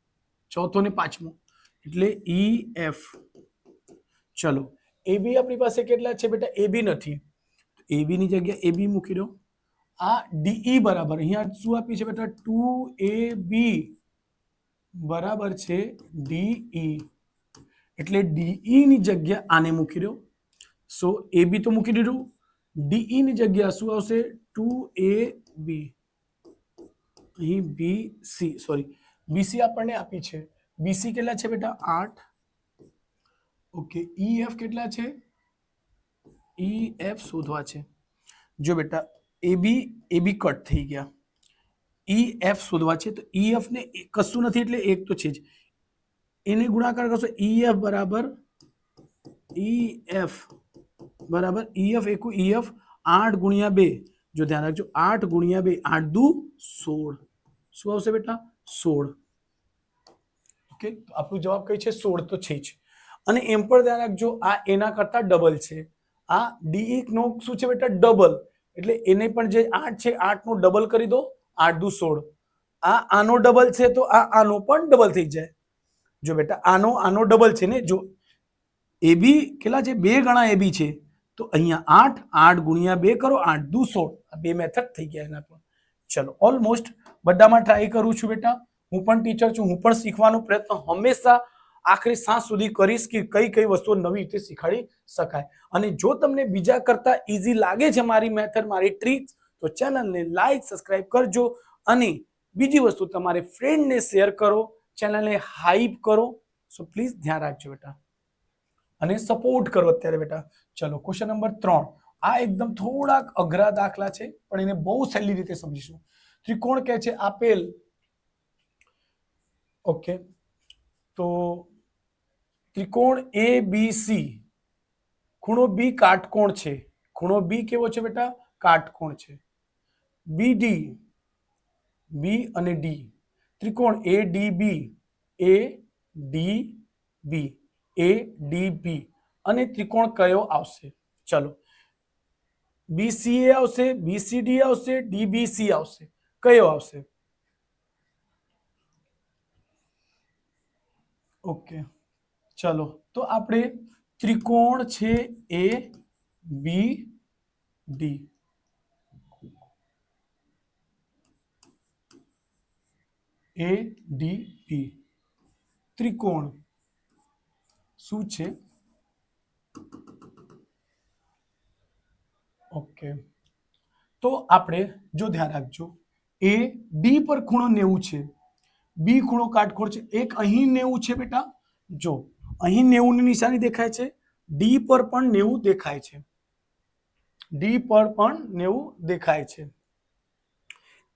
ચોથો ને પાંચમો, એટલે EF. ચલો, AB આપણી પાસે કેટલા છે બેટા? AB નથી, AB ની જગ્યાએ AB મૂકી દો. આ DE બરાબર અહીંયા શું આપ્યું છે બેટા? 2AB બરાબર છે DE, એટલે DE ની જગ્યા આને મૂકી દો. સો AB તો મૂકી દીધું, DE ની જગ્યા શું આવશે? 2AB. અહીં BC, સોરી BC આપણને આપી છે. BC કેટલા છે બેટા? 8. ઓકે, EF કેટલા છે? EF શોધવા છે. જો બેટા AB કટ થઈ ગયા, EF શોધવા છે, તો EF ને કશું નથી એટલે એક તો છે જ, એને ગુણાકાર કરશો. EF બરાબર EF એકુ EF 8 ગુણ્યા 2, જો ધ્યાન રાખજો 8 ગુણ્યા 2, 8 દુ 16. શું આવશે બેટા? 16. ઓકે, તો આપણો જવાબ કઈ છે? 16 તો છે જ. અને એમ પણ ધ્યાન રાખજો, આ એના કરતા ડબલ છે. આ DE નો શું છે બેટા? ડબલ. એટલે એને પણ જે 8 છે, 8 નો ડબલ કરી દો, 8 દુ 16. આ આનો ડબલ છે તો આ આનો પણ ડબલ થઈ જાય. જો બેટા આનો ડબલ છે ને, જો AB કેટલા છે? 2 ગણા AB છે, તો અહીંયા 8 ગુણ્યા 2 કરો, 8 દુ 16. આ બે મેથડ થઈ ગયા એના પર. ચલો, ઓલમોસ્ટ બધામાં ટ્રાય કરું છું બેટા. હું પણ ટીચર છું, હું પણ શીખવાનો પ્રયત્ન હંમેશા આખરી સાંજ સુધી કરીશ કે કઈ કઈ વસ્તુઓ નવી રીતે શીખવાડી શકાય. અને જો તમને બીજા કરતા ઈઝી લાગે છે મારી મેથડ, મારી ટ્રીક્સ, તો ચેનલને લાઈક, સબસ્ક્રાઇબ કરજો. અને બીજી વસ્તુ, તમારે ફ્રેન્ડને શેર કરો, ચેનલને હાઈપ કરો. સો પ્લીઝ ધ્યાન રાખજો બેટા, અને સપોર્ટ કરો અત્યારે બેટા. ચલો ક્વેશ્ચન નંબર 3. આ એકદમ થોડાક અઘરા દાખલા છે, પણ એને બહુ સહેલી રીતે સમજીશું. ત્રિકોણ કહે છે આપેલ, ઓકે, તો ત્રિકોણ ABC, ખૂણો B કાટકોણ છે. ખૂણો B કેવો છે બેટા? કાટકોણ છે. BD, B અને D, ત્રિકોણ ADB, ADB અને ત્રિકોણ કયો આવશે? ચલો, BCA આવશે, BCD આવશે, DBC આવશે. કયો આવશે? ઓકે, ચલો તો આપણે ત્રિકોણ છે ABD, ADB ત્રિકોણ શું છે? ઓકે, તો આપણે જો ધ્યાન રાખજો, એ ડી પર ખૂણો 90 છે, બી ખૂણો કાટકોણ છે. એક અહીં 90 છે બેટા, જો અહીં 90 ની નિશાની દેખાય છે, ડી પર પણ 90 દેખાય છે, ડી પર પણ 90 દેખાય છે.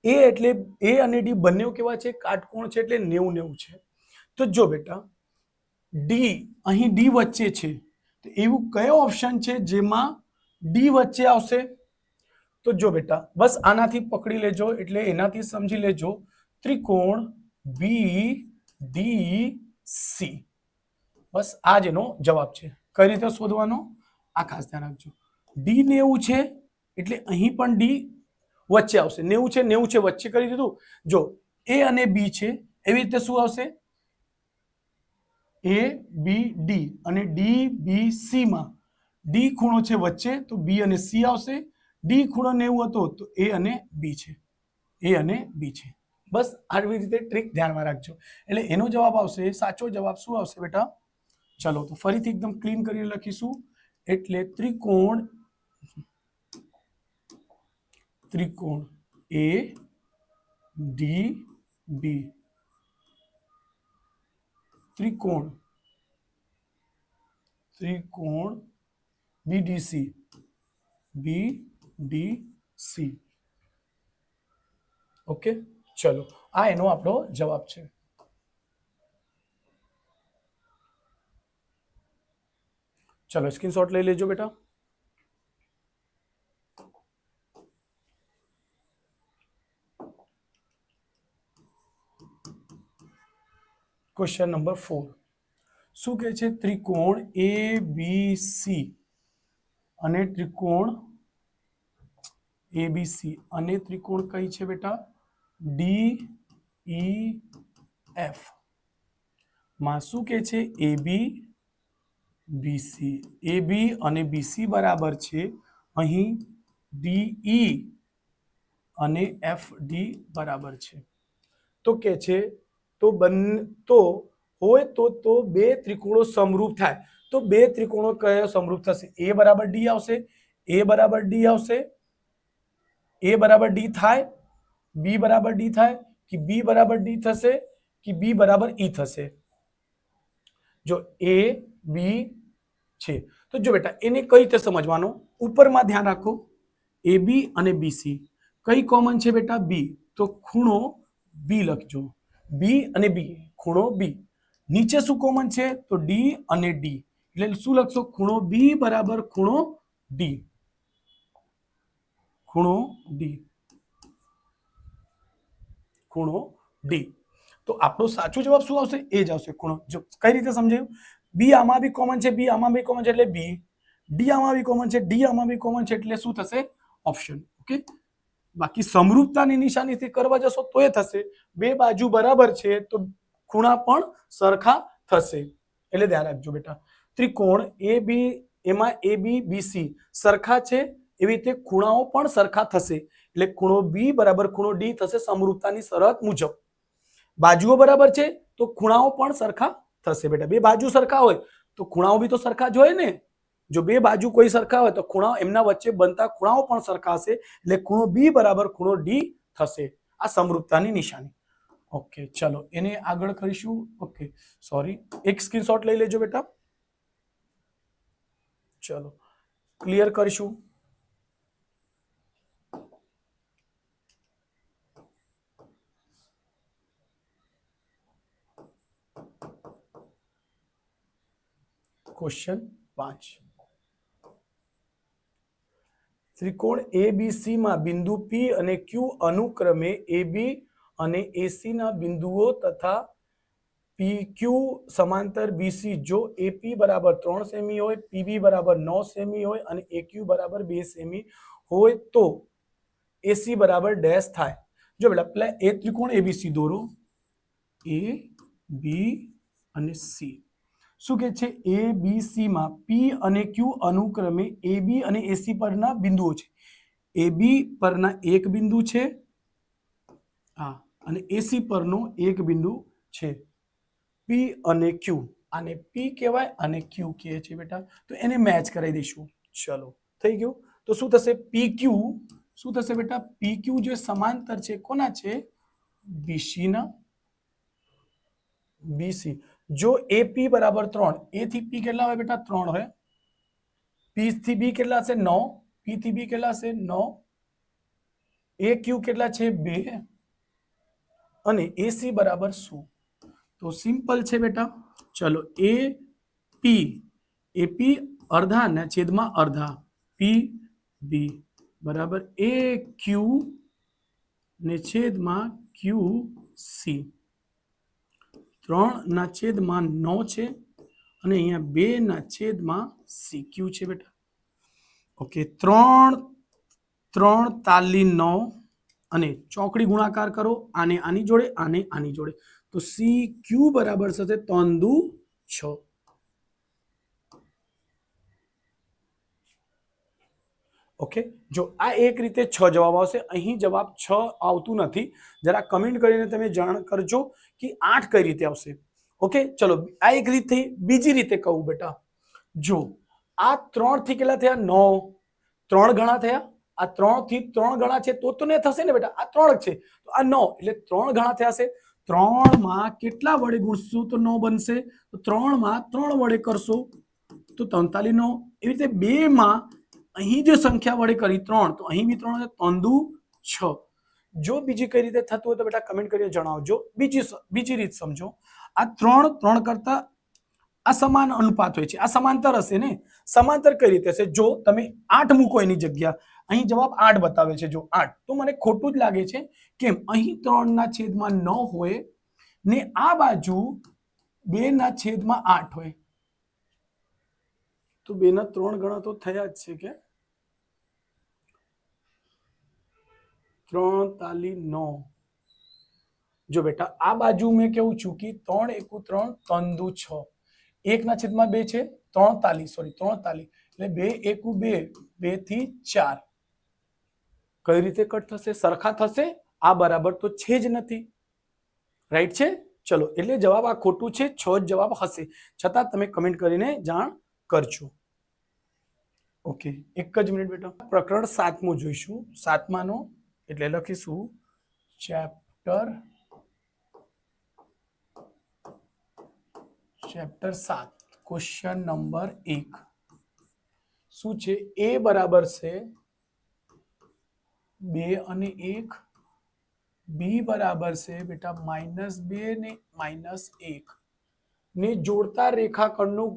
એ એટલે એ અને ડી બંને કેવા છે? કાટકોણ છે, એટલે 90-90 છે. તો જો બેટા, ડી અહીં ડી વચ્ચે છે, તો એવું કયો ઓપ્શન છે જેમાં ડી વચ્ચે આવશે? તો જો બેટા, બસ આનાથી પકડી લેજો, એટલે એનાથી સમજી લેજો. ત્રિકોણ BDC, બસ આ જ એનો જવાબ છે. કઈ રીતે શોધવાનો? આ ખાસ ધ્યાન રાખજો. ડી 90 છે, એટલે અહીં પણ ડી વચ્ચે આવશે. 90 છે, 90 છે, વચ્ચે કરી દીધું. જો એ અને બી છે, એવી રીતે શું આવશે? ABD અને DBC માં ડી ખૂણો છે વચ્ચે, તો બી અને સી આવશે. ડી ખૂણો 90 હતો, તો એ અને બી છે, એ અને બી છે. બસ આવી રીતે ટ્રીક ધ્યાનમાં રાખજો, એટલે એનો જવાબ આવશે, સાચો જવાબ શું આવશે બેટા? ચલો તો ફરીથી એકદમ ક્લીન કરીને લખીશું. એટલે ત્રિકોણ ADB, ત્રિકોણ BDC, ઓકે. ચલો, આ એનો આપણો જવાબ છે. ચલો સ્ક્રીનશોટ લઈ લેજો બેટા. Question number 4. શું કહે છે? ત્રિકોણ ABC અને ત્રિકોણ ABC અને ત્રિકોણ કઈ છે બેટા? DEF માં શું કહે છે? AB BC, AB અને BC બરાબર છે અહીં DE અને FD બરાબર છે. તો કે છે તો હોય તો બે ત્રિકોણો સમરૂપ થાય. તો બે ત્રિકોણો કયો સમરૂપ થશે? A બરાબર D આવશે, A બરાબર D આવશે, A બરાબર D થાય, B બરાબર D થાય, કે B બરાબર D થશે, કે B બરાબર E થશે. જો A B છે, તો જો બેટા એને કઈ રીતે સમજવાનો? ઉપરમાં ધ્યાન રાખો, AB અને BC કઈ કોમન છે બેટા? B. તો ખૂણો B લખજો, B અને B, ખૂણો B. નીચે શું કોમન છે? તો D અને D, એટલે શું લખશો? ખૂણો B બરાબર ખૂણો D, ખૂણો D, ખૂણો D. તો આપણો સાચો જવાબ શું આવશે? એ જ આવશે, ખૂણો. જો કઈ રીતે સમજાયું? B આમાં બી કોમન છે, B આમાં બી કોમન છે, એટલે B. D આમાં બી કોમન છે, D આમાં બી કોમન છે, એટલે શું થશે? ઓપ્શન. ઓકે. બાકી સમરૂપતાની નિશાનીથી કરવા જશો તો એ થશે. બે બાજુ બરાબર છે, તો ખૂણા પણ સરખા થશે, એટલે ધ્યાન રાખજો બેટા. ત્રિકોણ AB, એમાં AB BC સરખા છે, એવી રીતે ખૂણાઓ પણ સરખા થશે, એટલે ખૂણો B બરાબર ખૂણો D થશે સમરૂપતાની શરત મુજબ. બાજુઓ બરાબર છે, તો ખૂણાઓ પણ સરખા થશે બેટા. બે બાજુ સરખા હોય તો ખૂણાઓ બી તો સરખા જ હોય ને. જો બે બાજુ કોઈ સરખા હોય તો ખૂણાઓ એમના વચ્ચે બનતા ખૂણાઓ પણ સરખા હશે, એટલે ખૂણો બી બરાબર ખૂણો ડી થશે. આ સમરૂપતાની નિશાની. ઓકે ચલો એને આગળ કરીશું. ઓકે સોરી, એક સ્ક્રીનશોટ લઈ લેજો બેટા. ચલો ક્લિયર કરીશું. ક્વેશ્ચન 5, ત્રિકોણ એબીસી માં બિંદુ પી અને ક્યુ અનુક્રમે એબી અને એસી ના બિંદુઓ તથા પી ક્યુ સમાંતર બીસી જો એપી બરાબર 3 સેમી હોય, પીબી બરાબર 9 સેમી હોય અને એક્યુ બરાબર 2 સેમી હોય તો એસી બરાબર ડેશ થાય. જો બેટા પેલા એ ત્રિકોણ એબીસી દોરો, એ બી અને સી. શું કે છે? એ બી સી માં પી અને ક્યુ અનુક્રમે એ બી અને એસી પરના બિંદુઓ છે. એ બી પરના એક બિંદુ છે હા, અને એસી પરનો એક બિંદુ છે. પી અને ક્યુ, આને પી કહેવાય અને ક્યુ કહે છે બેટા. તો એને મેચ કરાવી દઈશું. ચલો થઈ ગયું. તો શું થશે? પી ક્યુ શું થશે બેટા? પી ક્યુ જે સમાંતર છે કોના છે? બીસી ના. બીસી જો એપી બરાબર 3, એ થી પી કેટલા હોય બેટા? 3 હોય. પી થી બી કેટલા છે? 9. પી થી બી કેટલા છે? 9. એ ક્યુ કેટલા છે? 2. અને એસી બરાબર શું? તો સિમ્પલ છે બેટા. ચલો એ પી, એપી અડધા ને છેદમાં અડધા, પી બી બરાબર એ ક્યુ ને છેદમાં ક્યુ સી. 3 ના છેદમાં 9 છે અને અહીંયા 2 ના છેદમાં સી ક્યુ છે બેટા. ઓકે 3 3 તાલી 9 અને ચોકડી ગુણાકાર કરો, આને આની જોડે આને આની જોડે, તો સી ક્યુ બરાબર થશે 3 દુ 6. ઓકે જો આ એક રીતે 6 જવાબ આવશે. અહીં જવાબ 6 આવતું નથી. જરા કમેન્ટ કરીને તમે જાણ કરજો કે 8 કઈ રીતે આવશે. ઓકે ચલો આ એક રીત થઈ. બીજી રીતે કહું બેટા, જો આ 3 થી કેટલા થયા? 9. 3 ગણા થયા. આ 3 થી 3 ગણા છે તો ને થશે ને બેટા. આ 3 છે તો આ 9 એટલે 3 ગણા થયા છે. 3 માં કેટલા વડે ગુણશું તો 9 બનશે? તો 3 માં 3 વડે કરશો તો 43 9. એવી રીતે 2 માં અહીં જે સંખ્યા વડે કરી 3, તો અહીં બી 3 3 દુ 6. જો બીજી કઈ રીતે થતું હોય તો બેટા કમેન્ટ કરીને જણાવજો. બીજી રીત સમજો. આ 3 3 કરતા આ સમાન અનુપાત હોય છે. આ સમાંતર હશે ને. સમાંતર કઈ રીતે હશે? જો તમે 8 મૂકો એની જગ્યા, અહીં જવાબ 8 બતાવે છે. જો 8 તો મને ખોટું જ લાગે છે. કેમ? અહીં 3 ના છેદમાં 9 હોય ને આ બાજુ 2 ના છેદમાં 8 હોય, તો 2 ના 3 ગણા તો થયા જ છે કે 3 તાલી 9. જો બેટા આ બાજુ મેં કેવું છું કે 3 એકુ 3 3 દુ 6. 1 ના છેદમાં 2 છે, 3 તાલી સોરી 3 તાલી એટલે 2 એકુ 2, 2 થી 4. કઈ રીતે કટ થશે? સરખા થશે? આ બરાબર તો છે જ નથી. રાઈટ છે? ચલો એટલે જવાબ આ ખોટું છે. 6 જ જવાબ હશે. છતાં તમે કમેન્ટ કરીને જાણ કરજો. ઓકે એક જ મિનિટ બેટા. પ્રકરણ 7મું જોઈશું. 7માનો એટલે લખીશું ચેપ્ટર 7, ક્વેશ્ચન નંબર 1. શું છે? એ બરાબર છે 2 અને 1, બી બરાબર છે બેટા -2 ને -1 ને જોડતા રેખાખંડનું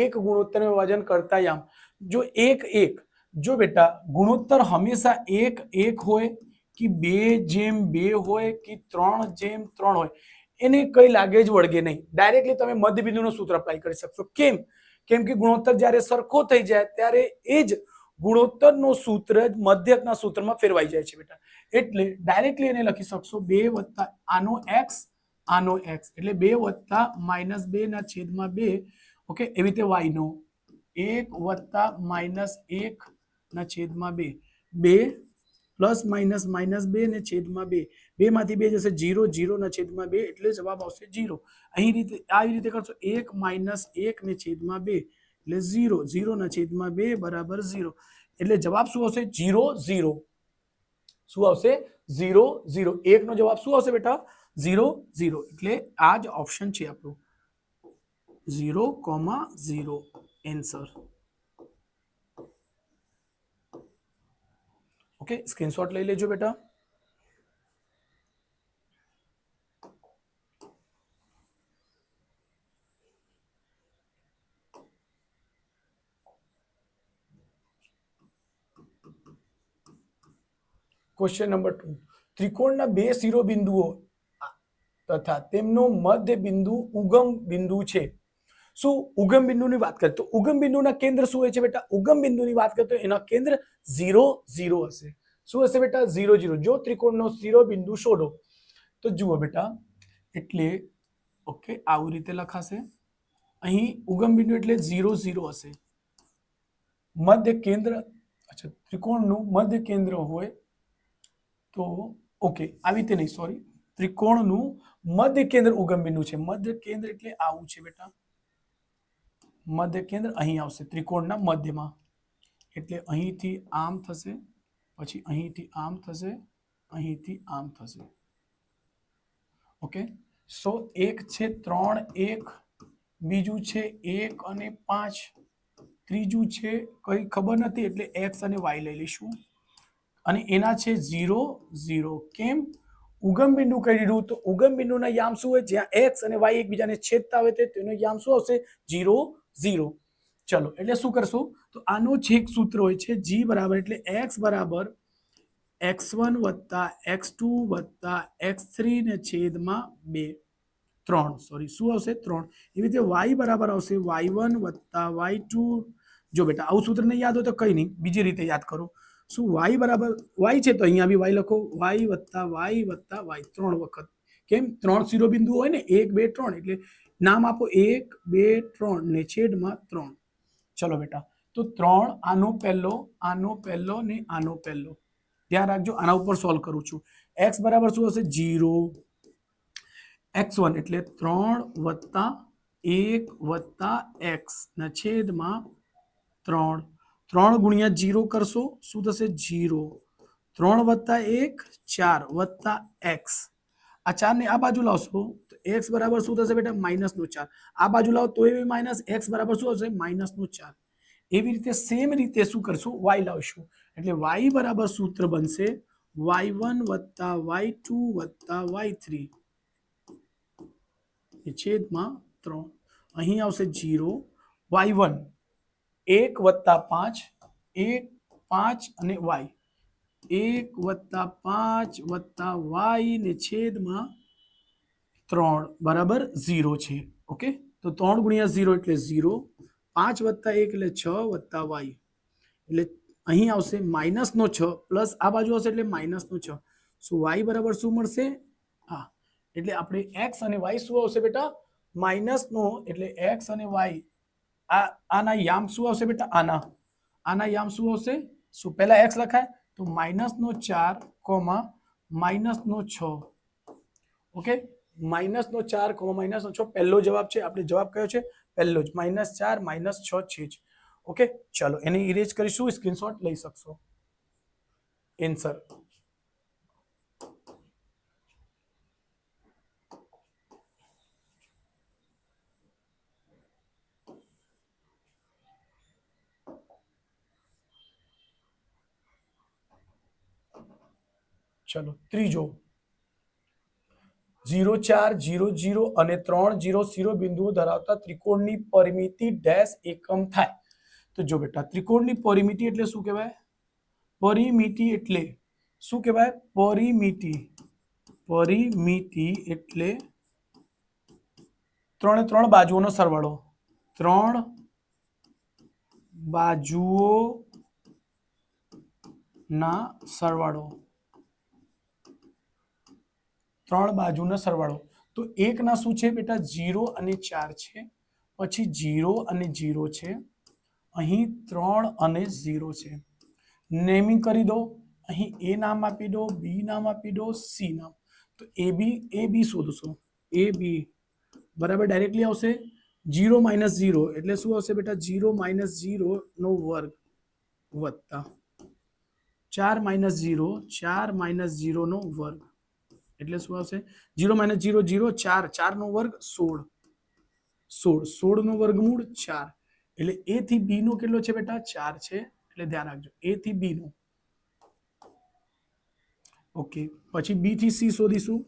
એક ગુણોત્તર વિભાજન કરતા યામ. જો 1 1, જો બેટા ગુણોત્તર હંમેશા 1 1 હોય કે 2:2 હોય કે 3:3 હોય, એને કઈ લાગે જ વળગે નહીં. ડાયરેક્ટલી તમે મધ્યબિંદુનું સૂત્ર અપ્લાય કરી શકશો. કેમ કે ગુણોત્તર જ્યારે સરખો થઈ જાય ત્યારે એ જ ગુણોત્તરનું સૂત્ર જ મધ્યકના સૂત્રમાં ફેરવાઈ જાય છે બેટા. એટલે ડાયરેક્ટલી એને લખી શકશો 2 વત્તા આનો x આનો x એટલે 2 વત્તા -2 ના છેદમાં 2. ઓકે એવી રીતે y નો 1 વત્તા -1 ના છેદમાં 2, 2 પ્લસ માઇનસ -2 ને છેદમાં 2, 2 માંથી 2 જશે 0, 0 ના છેદમાં 2 એટલે જવાબ આવશે 0. અહીં રીતે આવી રીતે કરશો 1 - 1 ને છેદમાં 2 એટલે 0, 0 ના છેદમાં 2 બરાબર 0. એટલે જવાબ શું આવશે? 0, 0. શું આવશે? 0, 0. 1 નો જવાબ શું આવશે બેટા? 0, 0. એટલે આ જ ઓપ્શન છે આપણો 0, 0 આન્સર. ઓકે, સ્ક્રીનશોટ લઈ લેજો બેટા. Question number 2. ત્રિકોણના બે શિરોબિંદુઓ તથા તેમનો મધ્ય બિંદુ ઉગમ બિંદુ છે. શું ઉગમ બિંદુની વાત કરીએ તો ઉગમ બિંદુના કેન્દ્ર શું હોય છે બેટા? ઉગમ બિંદુની વાત કરીએ તો એના કેન્દ્ર 0, 0 હશે. શું હશે બેટા? 0, 0. જો ત્રિકોણનો શિરોબિંદુ શોધો તો જુઓ બેટા, એટલે ઓકે આવી રીતે લખાશે. અહીં ઉગમ બિંદુ એટલે 0, 0 હશે. મધ્ય કેન્દ્ર, અચ્છા, ત્રિકોણનું મધ્ય કેન્દ્ર હોય તો ઓકે આવી રીતે નહીં, સોરી, ત્રિકોણનું મધ્ય કેન્દ્ર ઉગમ બિંદુ છે. મધ્ય કેન્દ્ર એટલે આવું છે બેટા, મધ્ય કેન્દ્ર અહીં આવશે ત્રિકોણના મધ્યમાં. એટલે અહીંથી આમ થશે, પછી અહીંથી આમ થશે, અહીંથી આમ થશે. ઓકે, સો એક છે 3, 1, બીજું છે 1 અને 5, ત્રીજું છે કઈ ખબર નથી એટલે x અને y લઈ લઈશું. અને એના છે 0, 0. કેમ? ઉગમ બિંદુ કહી દીધું તો ઉગમ બિંદુના યામ શું હોય? જ્યાં x અને y એકબીજાને છેદતા હોય તેનો યામ શું આવશે? 0, 0. ચલો, એટલે શું કરશું? તો આનો છેક સૂત્ર હોય છે g બરાબર, એટલે x બરાબર x1 + x2 + x3 ને છેદમાં 2, 3, સોરી શું આવશે? 3. એવી રીતે y બરાબર આવશે y1 + y2. જો બેટા આવું સૂત્ર નહીં યાદ હોય તો કઈ નહીં, બીજી રીતે યાદ કરો. શું y બરાબર y છે તો અહીંયા બી y લખો, y + y + y 3 વખત. કેમ? 3 શિરોબિંદુ હોય ને, 1, 2, 3, એટલે નામ આપો 1, 2, 3 ને છેદમાં 3. ચલો બેટા, તો 3 આનો પહેલો ને આનો પહેલો. ધ્યાન રાખજો, આના ઉપર સોલ્વ કરું છું. x બરાબર શું હશે? 0. x1 એટલે 3 + 1 + x ના છેદમાં 3. 3 ગુણ્યા 0 કરશો શું થશે? 0. 3 + 1 4 + x. આ 4 ને આ બાજુ લાવશો તો x બરાબર શું થશે બેટા? -4. આ બાજુ લાવો તો એ માઇનસ, x બરાબર શું હશે? -4. એવી રીતે સેમ રીતે શું કરશું? y લાવશું. એટલે y બરાબર સૂત્ર બનશે y1 + y2 + y3 છેદમાં 3. અહીં આવશે 0. y1 1 + 5, 1, 5 અને y, 1 + 5 + y ને છેદમાં 3 બરાબર 0 છે. ઓકે, તો 3 ગુણ્યા 0 એટલે 0, 5 + 1 એટલે 6 + y, એટલે અહીં આવશે -6 પ્લસ આ બાજુ આવશે એટલે -6. શું y બરાબર શું મળશે? હા, એટલે આપણે x અને y શું આવશે બેટા? -નો, એટલે x અને y આના યામ શું આવશે બેટા? આના યામ શું આવશે? શું પહેલા x લખાય તો -4, -6. ઓકે, -4, -6 પહેલો જવાબ છે. આપણે જવાબ કયો છે? પહેલો જ, -4, -6 છે જ. ઓકે, ચલો એને ઇરેઝ કરીશું, સ્ક્રીનશોટ લઈ શકશો. આન્સર ચલો ત્રીજો 0, 4, 0, 0 અને 3, 0 શિરોબિંદુઓ ધરાવતા ત્રિકોણની પરિમિતિ ડેશ એકમ થાય. તો જો બેટા, ત્રિકોણની પરિમિતિ એટલે શું કહેવાય? પરિમિતિ એટલે શું કહેવાય? પરિમિતિ એટલે 3 બાજુઓનો સરવાળો. 3 બાજુઓના સરવાળો. 3 બાજુનો સરવાળો. તો એકના શું છે બેટા? 0 અને 4 છે, પછી 0 અને 0 છે, અહીં 3 અને 0 છે. નેમિંગ કરી દો. અહીં એ નામ આપી દો, બી નામ આપી દો, સી નામ. તો એ બી શોધશો. એ બી બરાબર ડાયરેક્ટલી આવશે 0 માઇનસ 0 એટલે શું આવશે બેટા? 0 માઇનસ 0 નો વર્ગ વત્તા 4 માઇનસ 0, 4 માઇનસ 0 નો વર્ગ એટલે શું આવશે? 0 માઇનસ 0 0, 4, 4 નો વર્ગ 16, 16, 16 નો વર્ગમૂળ 4 એટલે એ થી બી નો કેટલો છે બેટા? 4 છે. એટલે ધ્યાન રાખજો એ થી બી નો. ઓકે, પછી બી થી સી શોધીશું.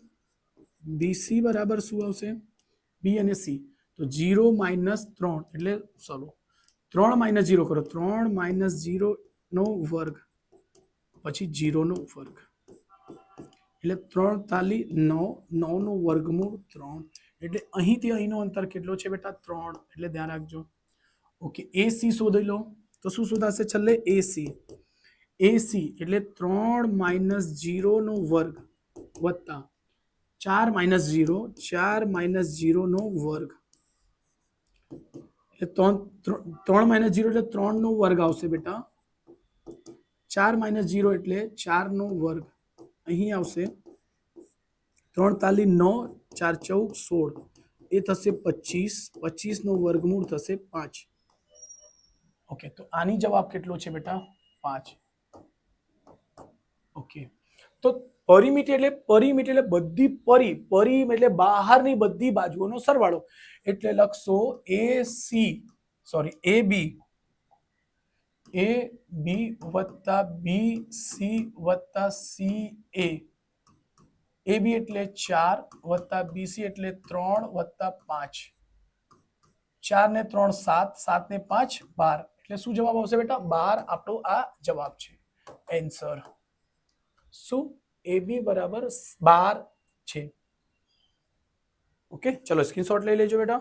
બીસી બરાબર શું આવશે? બી અને સી તો 0 માઇનસ 3 એટલે ચલો 3 માઇનસ 0 કરો. 3 માઇનસ 0 નો વર્ગ પછી 0 નો વર્ગ એટલે 3 તાલી 9, 9 નો વર્ગમૂળ 3 એટલે અહીંથી અહીંનો અંતર કેટલો છે બેટા? 3 એટલે ધ્યાન રાખજો. ઓકે, એસી શોધી લો તો શું શોધાશે છેલ્લે? એસી. એસી એટલે 3 માઇનસ 0 નો વર્ગ વત્તા 4 માઇનસ 0, 4 માઇનસ 0 નો વર્ગ એટલે 3 માઇનસ 0 એટલે 3 નો વર્ગ આવશે બેટા. 4 માઇનસ 0 એટલે 4 નો વર્ગ અહીં આવશે. 3 તાલી 9, 4 14, 16 એ થશે 25, 25 નો વર્ગમૂળ થશે 5. ઓકે, તો આની જવાબ કેટલો છે બેટા? 5. ઓકે, તો પરિમિતિ એટલે બધી પરી એટલે બહારની બધી બાજુઓનો સરવાળો એટલે લખશો એ બી વત્તા બી સી વત્તા સી એ બી એટલે 4 વત્તા બીસી એટલે 3 વત્તા 5. 4 ને 3 7, 7 ને 5 12 એટલે શું જવાબ આવશે બેટા? 12 આપણો આ જવાબ છે. એન્સર શું? એ બી બરાબર 12 છે. ઓકે, ચલો સ્ક્રીનશોટ લઈ લેજો બેટા.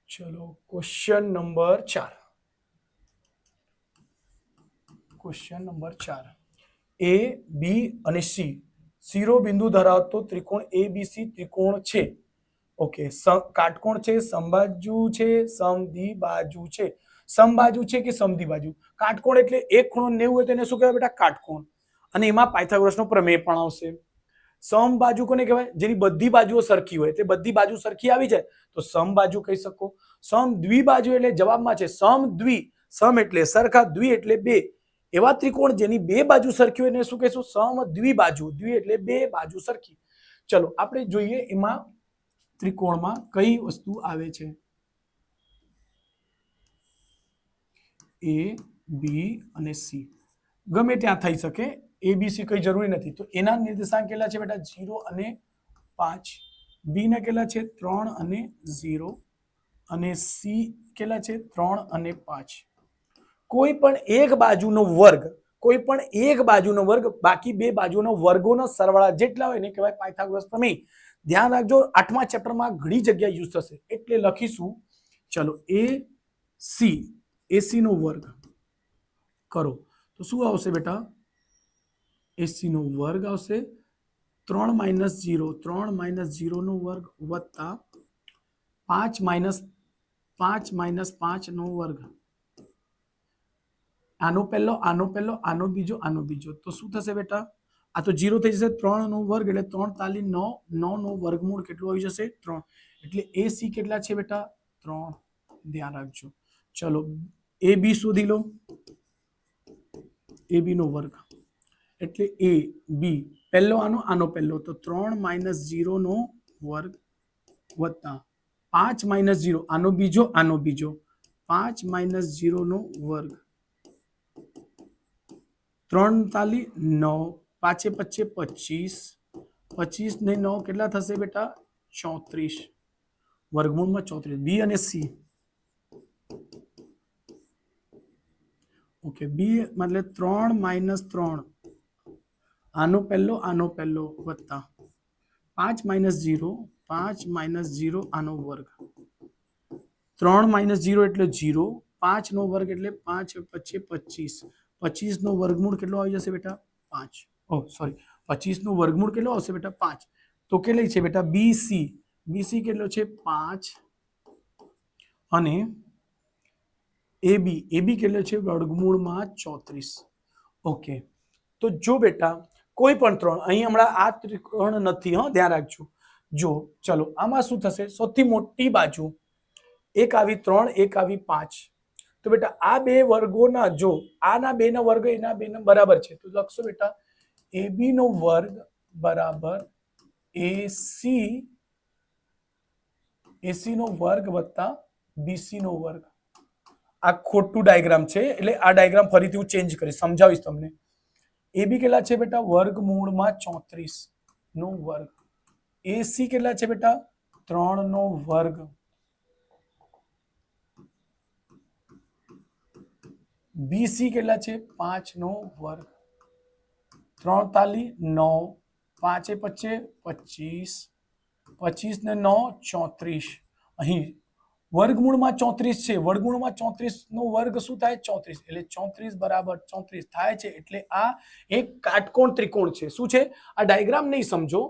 ચલો ક્વેશ્ચન નંબર 4. Question number 4. એ બી અને સી શિરોબિંદુ ધરાવતો ત્રિકોણ એબીસી ત્રિકોણ છે. ઓકે, કાટકોણ છે, સમબાજુ છે, સમદ્વિબાજુ છે. સમબાજુ છે કે સમદ્વિબાજુ? કાટકોણ એટલે એક ખૂણો 90 હોય તેને શું કહેવાય બેટા? કાટકોણ. અને એમાં પાયથાગોરસનો પ્રમેય પણ આવશે. સમબાજુ કોને કહેવાય? જેની બધી બાજુઓ સરખી હોય એટલે બધી બાજુ સરખી આવી જાય તો સમબાજુ કહી શકો. સમદ્વિબાજુ એટલે જવાબમાં છે સમદ્વિ. સમ એટલે સરખા, દ્વિ એટલે બે. એવા ત્રિકોણ જેની બે બાજુ સરખી હોય એને શું કહીશું? સમદ્વિબાજુ. દ્વિ એટલે બે બાજુ સરખી. ચલો આપણે જોઈએ એમાં ત્રિકોણમાં કઈ વસ્તુ આવે છે. એ બી અને સી ગમે ત્યાં થઈ શકે. એબીસી કઈ જરૂરી નથી. તો એના નિર્દેશાંક કેટલા છે બેટા? 0 અને 5. બી ના કેટલા છે? 3 અને 0 અને સી કેટલા છે? 3 અને 5. કોઈ પણ એક બાજુનો વર્ગ બાકી બે બાજુનો વર્ગોનો સરવાળા જેટલા હોય એને કહેવાય પાયથાગોરસ પ્રમેય. ધ્યાન રાખજો 8મા ચેપ્ટરમાં ઘણી જગ્યાએ યુઝ થશે એટલે લખીશું. ચલો એસી નો વર્ગ કરો તો શું આવશે બેટા? એસી નો વર્ગ આવશે 3 માઇનસ 0, 3 માઇનસ 0 નો વર્ગ વત્તા 5 માઇનસ 5 નો વર્ગ. આનો પહેલો આનો બીજો તો શું થશે બેટા? આ તો 0 થઈ જશે. 3 નો વર્ગ એટલે 3 તાલી 9, 9 નો વર્ગમૂળ કેટલું આવી જશે? 3 એટલે એ સી કેટલા છે બેટા? 3. ધ્યાન રાખજો. ચલો એ બી શોધી લો. એ બી નો વર્ગ એટલે એ બી પહેલો આનો પહેલો તો 3 માઇનસ 0 નો વર્ગ વત્તા 5 માઇનસ 0 આનો બીજો 5 માઇનસ 0 નો વર્ગ. 3 તાલી 9, 5 પચે 25, 25 ને 9 કેટલા થશે બેટા? 34. વર્ગમૂળમાં 34. બી અને સી. ઓકે, બી મતલબ 3 માઇનસ 3 આનો પહેલો વત્તા 5 માઇનસ 0, 5 માઇનસ 0 આનો વર્ગ. 3 માઇનસ 0 એટલે 0, 5 નો વર્ગ એટલે 5 પચે 25. 25 નો વર્ગમૂળ કેટલો આવી જશે બેટા? 5. 25 નો વર્ગમૂળ કેટલો આવશે બેટા? 5. તો કેટલી છે બેટા? બીસી કેટલો છે? 5 અને એબી કેટલો છે વર્ગમૂળમાં 34. ઓકે, તો જો બેટા કોઈ પણ ત્રણ, અહીં હમણાં આ ત્રિકોણ નથી, ધ્યાન રાખજો. જો ચલો આમાં શું થશે, સૌથી મોટી બાજુ એક આવી 3, એક આવી 5. તો બેટા આ બે વર્ગોના, જો આના બે ના વર્ગ એના બે ના બરાબર છે, તો લખશો બેટા AB નો વર્ગ બરાબર AC નો વર્ગ વત્તા BC નો વર્ગ. આ ખોટું ડાયાગ્રામ છે, એટલે આ ડાયાગ્રામ ફરીથી હું ચેન્જ કરીશ, સમજાવીશ તમને. AB કેટલા છે બેટા વર્ગમૂળમાં 34 નો વર્ગ. AC કેટલા છે બેટા 3 નો વર્ગ. BC કેટલા છે 5 નો વર્ગ. 3 તાલી 9, 5 પચે 25, 25 ને 9 34. અહીં વર્ગમૂળમાં 34 છે, વર્ગમૂળમાં 34 નો વર્ગ શું થાય 34, એટલે 34 બરાબર 34 થાય છે. એટલે આ એક કાટકોણ ત્રિકોણ છે. શું છે? આ ડાયાગ્રામ નહીં સમજો,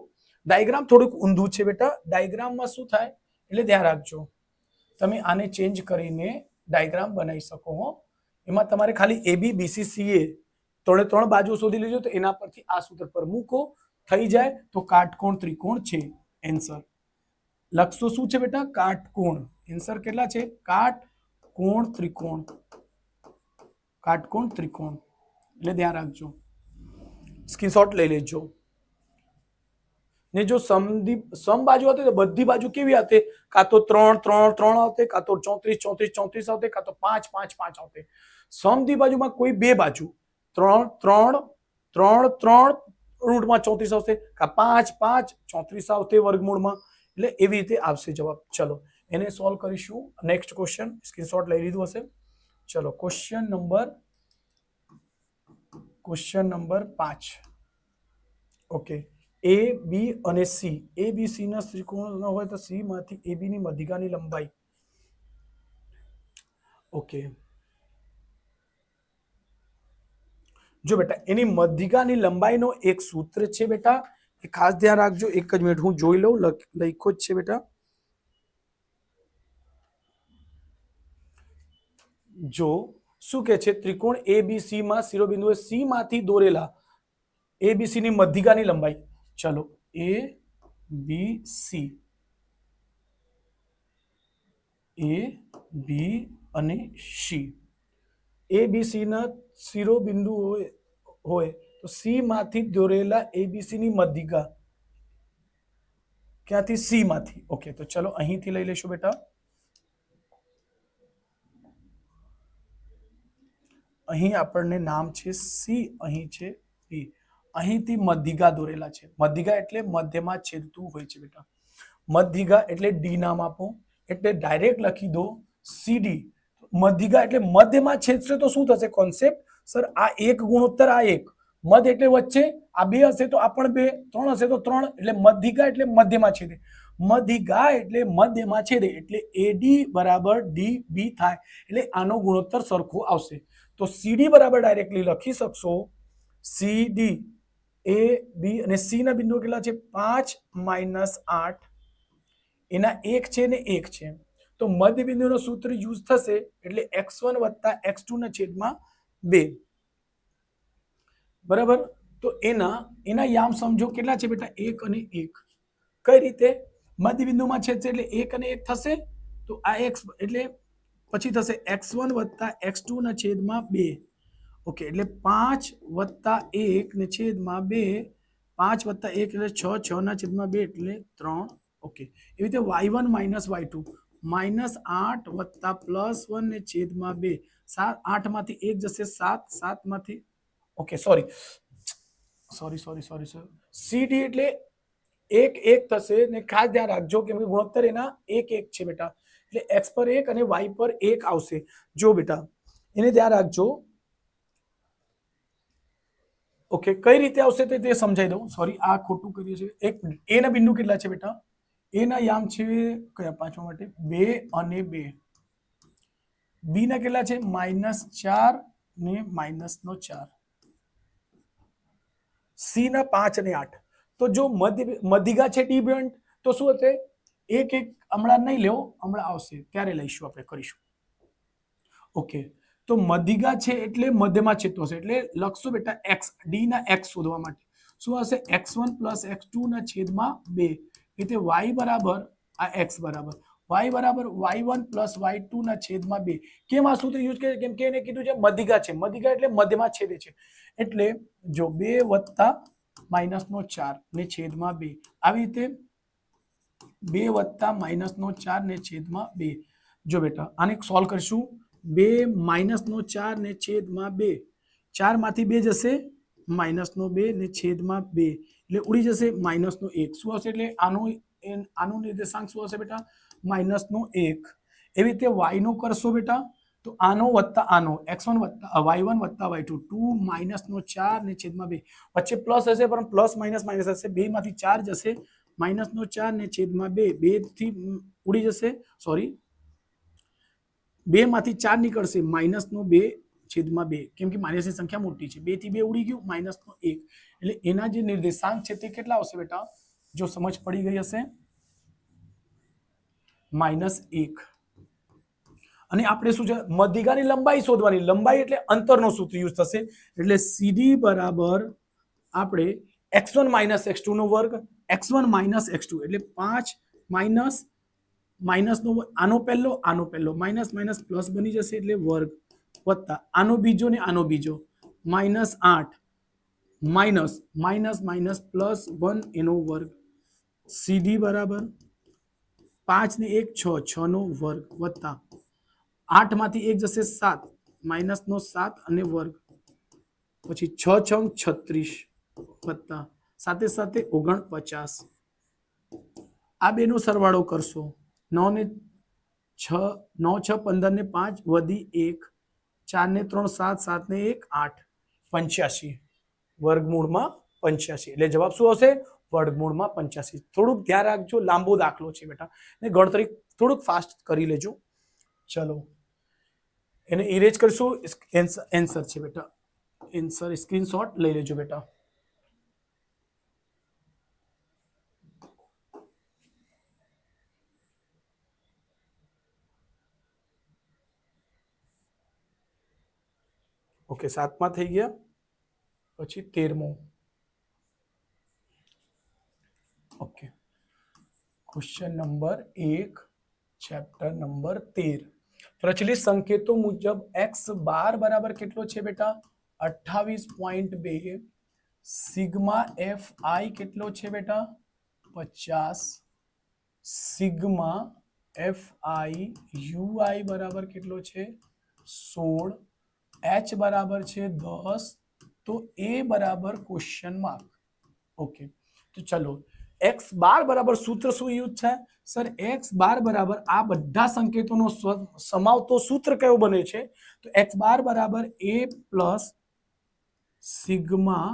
ડાયાગ્રામ થોડુંક ઊંધું છે બેટા. ડાયાગ્રામમાં શું થાય એટલે ધ્યાન રાખજો, તમે આને ચેન્જ કરીને ડાયાગ્રામ બનાવી શકો હો. એમાં તમારે ખાલી AB BC CA ત્રણ બાજુ શોધી લેજો, તો એના પરથી આ સૂત્ર પર મૂકો, થઈ જાય તો કાટકોણ ત્રિકોણ છે. એન્સર લખશો શું છે બેટા કાટકોણ. એન્સર કેટલા છે કાટકોણ ત્રિકોણ. કાટકોણ ત્રિકોણ એટલે ધ્યાન રાખજો, સ્ક્રીનશોટ લઈ લેજો. ને જો સમ બાજુ હતી તો બધી બાજુ કેવી હતી, કાં તો 3 3 3 આવતે, કાં તો 34 34 34 આવતે, કાં તો 5 5 5 આવતે. સમદી બાજુમાં કોઈ બે બાજુ 3 3 3 3 રૂટમાં 34 આવશે, કાં 5 5 34 આવતે વર્ગમૂળમાં. એટલે એવી રીતે આવશે જવાબ. ચલો એને સોલ્વ કરીશું. નેક્સ્ટ ક્વેશ્ચન, સ્ક્રીનશોટ લઈ લીધું હશે. ચલો question number 5. Okay, A B અને C, ABC ના ત્રિકોણ ન હોય તો C માંથી AB ની મધ્યગાની લંબાઈ. ઓકે, જો બેટા એની મધ્યગાની લંબાઈનો એક સૂત્ર છે બેટા, એ ખાસ ધ્યાન રાખજો. એક જ મિનિટ હું જોઈ લઉં, લખ્યો જ છે બેટા. જો શું કે છે, ત્રિકોણ ABC માં શિરોબિંદુએ C માંથી દોરેલા ABC ની મધ્યગાની લંબાઈ. ચલો A B અને C, ABC ના શિરોબિંદુ હોય તો C માંથી દોરેલા ABC ની મધ્યગા ક્યાંથી C માંથી. ઓકે, તો ચલો અહીંથી લઈ લેશું બેટા. અહીં આપણને નામ છે C, અહીં છે B. અહીંથી મધ્યગા દોરેલા છે. મધ્યગા એટલે મધ્યમાં છેદતું હોય છે બેટા. મધ્યગા એટલે D નામ આપો, એટલે ડાયરેક્ટ લખી દો CD. મધ્યગા એટલે મધ્યમાં છેદશે તો શું થશે કોન્સેપ્ટ સર, આ એક ગુણોત્તર આ એક, મધ એટલે વચ્ચે, આ બે હશે તો આ પણ બે, 3 હશે તો 3, એટલે મધ્યગા એટલે મધ્યમાં છેદે. મધ્યગા એટલે મધ્યમાં છેદે, એટલે AD બરાબર DB થાય, એટલે આનો ગુણોત્તર સરખો આવશે. તો CD બરાબર ડાયરેક્ટલી લખી શકશો CD A B અને C ના બિંદુઓ કેટલા છે 5 - 8, એના 1 છે ને 1 છે. તો મધ્ય બિંદુનો સૂત્ર યુઝ થશે, એટલે x1 + x2 ના છેદમાં 2. બરાબર. તો એના યામ સમજો કેટલા છે બેટા 1 અને 1. કઈ રીતે? મધ્ય બિંદુમાં છેદશે એટલે 1 અને 1 થશે, તો આ x એટલે પછી થશે x1 + x2 ના છેદમાં 2. ઓકે, એટલે 5 + 1 ને છેદમાં 2, 5 + 1 એટલે 6, 6 ના છેદમાં 2 એટલે 3. ઓકે, એવી રીતે y1 - y2, -8 + +1 ને છેદમાં 2, 8 માંથી 1 જશે 7, 7 માંથી ઓકે સોરી CD એટલે 1 1 થશે, ને ખાસ ધ્યાન રાખજો કે ગુણોત્તર એના 1 1 છે બેટા, એટલે x પર 1 અને y પર 1 આવશે. જો બેટા એને ધ્યાન રાખજો. ઓકે, કઈ રીતે આવશે તે સમજાઈ દઉં. સોરી, આ ખોટું કર્યું છે. એક મિનિટ. A ના બિંદુ કેટલા છે બેટા? A ના યામ છે કયા પાંચમા માટે 2 અને 2. B ના કેટલા છે -4 ને -4. C ના 5 અને 8. તો જો મધ્યગા છે D પોઈન્ટ, તો શું હશે 1 1 હમણાં નહીં લેવો, હમણાં આવશે ત્યારે લઈશું, આપણે કરીશું. ઓકે, તો મધ્યગા છે એટલે મધ્યમાં છેદ હશે, એટલે લખશો બેટા x, d ના x શોધવા માટે શું હશે? x1 + x2 ના છેદમાં 2, એટલે y બરાબર આ x બરાબર y બરાબર y1 + y2 ના છેદમાં 2. કેમ આ સૂત્ર યુઝ કરે? કેમ કે એને કીધું છે મધ્યગા છે, મધ્યગા એટલે મધ્યમાં છેદે છે, એટલે જો 2 + -4 ને છેદમાં 2, આવી રીતે 2 + -4 ને છેદમાં 2. જો બેટા આને સોલ્વ કરશું, 2 -4 ને છેદમાં 2, 4 માંથી 2 જશે -2 ને છેદમાં 2, એટલે ઉડી જશે -1. શું હશે? એટલે આનું નિર્દેશાંક શું હશે બેટા? -1. એવી રીતે y નો કરશો બેટા, તો આનો વત્તા આનો x1 + y1 + y2, 2 -4 ને છેદમાં 2, વચ્ચે પ્લસ હશે પણ પ્લસ માઇનસ માઇનસ હશે, 2 માંથી 4 જશે -4 ને છેદમાં 2, 2 થી ઉડી જશે, સોરી 2 માંથી 4 નીકળશે -2 છેદમાં 2, કેમ કે માઇનસની સંખ્યા મોટી છે, 2 થી 2 ઉડી ગયું -1, એટલે એના જે નિર્દેશાંક છે તે કેટલા આવશે બેટા? જો સમજ પડી ગઈ હશે, -1. અને આપણે શું છે? મધ્યગાની લંબાઈ શોધવાની, લંબાઈ એટલે અંતરનો સૂત્ર યુઝ થશે, એટલે CD બરાબર આપણે x1 - x2 નો વર્ગ, x1 - x2 એટલે 5 માઇનસ નો આનો પહેલો માઇનસ માઇનસ પ્લસ બની જશે, એટલે વર્ગ વત્તા આનો બીજો ને આનો બીજો -8 માઇનસ +1 એનો વર્ગ. CD બરાબર 5 ને 1 6, 6 નો વર્ગ વત્તા 8 માંથી 1 જશે 7, -7 અને વર્ગ, પછી 6 × 36 વત્તા સાથે સાથે 49. આ બેનો સરવાળો કરશો, 9 ને 6 9 6 15 ને 5 વધી 1, 4 ને 3 7, 7 ને 1 8, 85, વર્ગમૂળમાં 85. એટલે જવાબ શું હશે? વર્ગમૂળમાં 85. થોડુંક ધ્યાન રાખજો, લાંબો દાખલો છે બેટા, ને ગણતરી થોડુંક ફાસ્ટ કરી લેજો. ચલો એને ઇરેજ કરશું, એન્સર છે બેટા, એન્સર સ્ક્રીનશોટ લઈ લેજો બેટા. ઓકે, 7મા થઈ ગયા, પછી 13મો. Okay, question number 1, chapter number 13. પ્રચલિત સંકેતો મુજબ x12 બરાબર કેટલો છે બેટા? 28.2. સિગ્મા fi કેટલો છે બેટા? 50. સિગ્મા fi ui બરાબર કેટલો છે? 16. h બરાબર છે 10. તો a બરાબર ક્વેશ્ચન માર્ક. ઓકે, તો ચલો x12 બરાબર સૂત્ર શું યુઝ છે? સર x12 બરાબર આ બધા સંકેતોનો સમાવતો સૂત્ર કયો બને છે? તો x12 બરાબર a plus sigma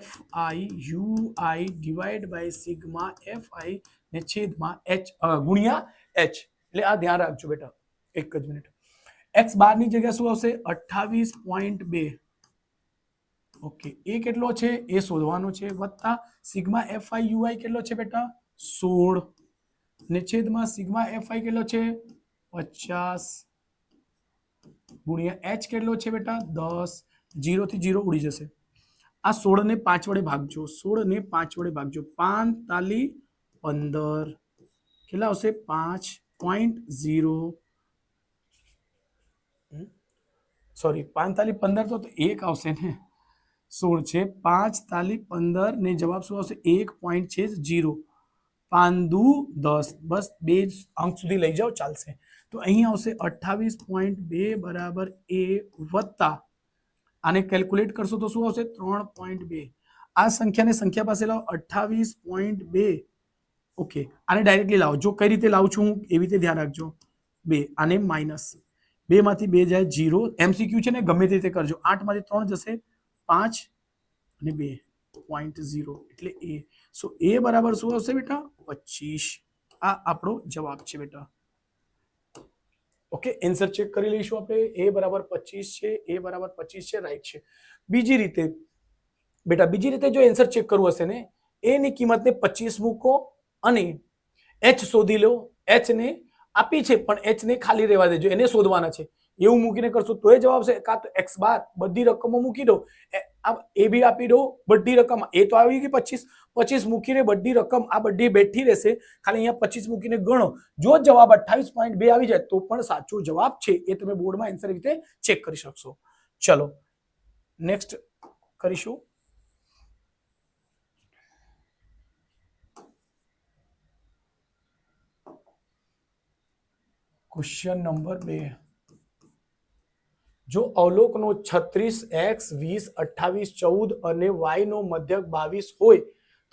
fi ui divide by sigma fi ને છેદમાં h ગુણ્યા h. એટલે આ ધ્યાન રાખજો બેટા, એક જ મિનિટ. x12 ની જગ્યા શું આવશે? 28.2. ઓકે, એ કેટલો છે એ શોધવાનો છે, વત્તા સિગ્મા fi ui કેટલો છે બેટા? 16 ને છેદમાં સિગ્મા fi કેટલો છે? 50 ગુણ્યા h કેટલો છે બેટા? 10. 0 થી 0 ઉડી જશે. આ 16 ને 5 વડે ભાગજો, 16 ને 5 વડે ભાગજો, 5 તાલી 15 કેટલા આવશે? 5.0. સોરી, 5 તાલી 15 તો 1 આવશે ને, 16 છે, 5 તાલી 15 ને જવાબ શું આવશે? 1.0. 5 દુ 10, બસ 2 અંક સુધી લઈ જાઓ ચાલશે. તો અહીં આવશે 28.2 બરાબર a વત્તા આને કેલ્ક્યુલેટ કરશો તો શું આવશે? 3.2. આ સંખ્યાને સંખ્યા પાસે લાવો, 28.2. ઓકે, આને ડાયરેક્ટલી લાવો. જો કઈ રીતે લાવું છું હું, એવી રીતે ધ્યાન રાખજો. 2 આને માઇનસ, 2 માંથી 2 જાય 0. MCQ છે ને, ગમે તે રીતે કરજો. 8 માંથી 3 જશે 5 અને 2.0, એટલે a. સો a બરાબર શું આવશે બેટા? 25. આ આપણો જવાબ છે બેટા. ઓકે, આન્સર ચેક કરી લઈશું આપણે. a બરાબર 25 છે, a બરાબર 25 છે, રાઈટ છે. બીજી રીતે બેટા, બીજી રીતે જો આન્સર ચેક કરવું હશે ને, a ની કિંમતને 25 મૂકો અને h શોધી લો, એચ ને આપી છે પણ એચ ને ખાલી રહેવા દેજો, એને શોધવાના છે. એવું મૂકીને કરશો તો એ જવાબ છે. કાં તો x બાર બધી રકમો મૂકી દો, એ બી આપી દો બધી રકમ, એ તો આવી ગઈ 25, 25 મૂકીને બધી રકમ આ બધી બેઠી રહેશે, ખાલી અહીંયા 25 મૂકીને ગણો. જો જવાબ 28.2 આવી જાય તો પણ સાચો જવાબ છે. એ તમે બોર્ડમાં આન્સર રીતે ચેક કરી શકશો. ચલો નેક્સ્ટ કરીશું. Question number 2. જો અવલોકનો 36, x, 20, 28, 14 અને y નો મધ્યક 22 હોય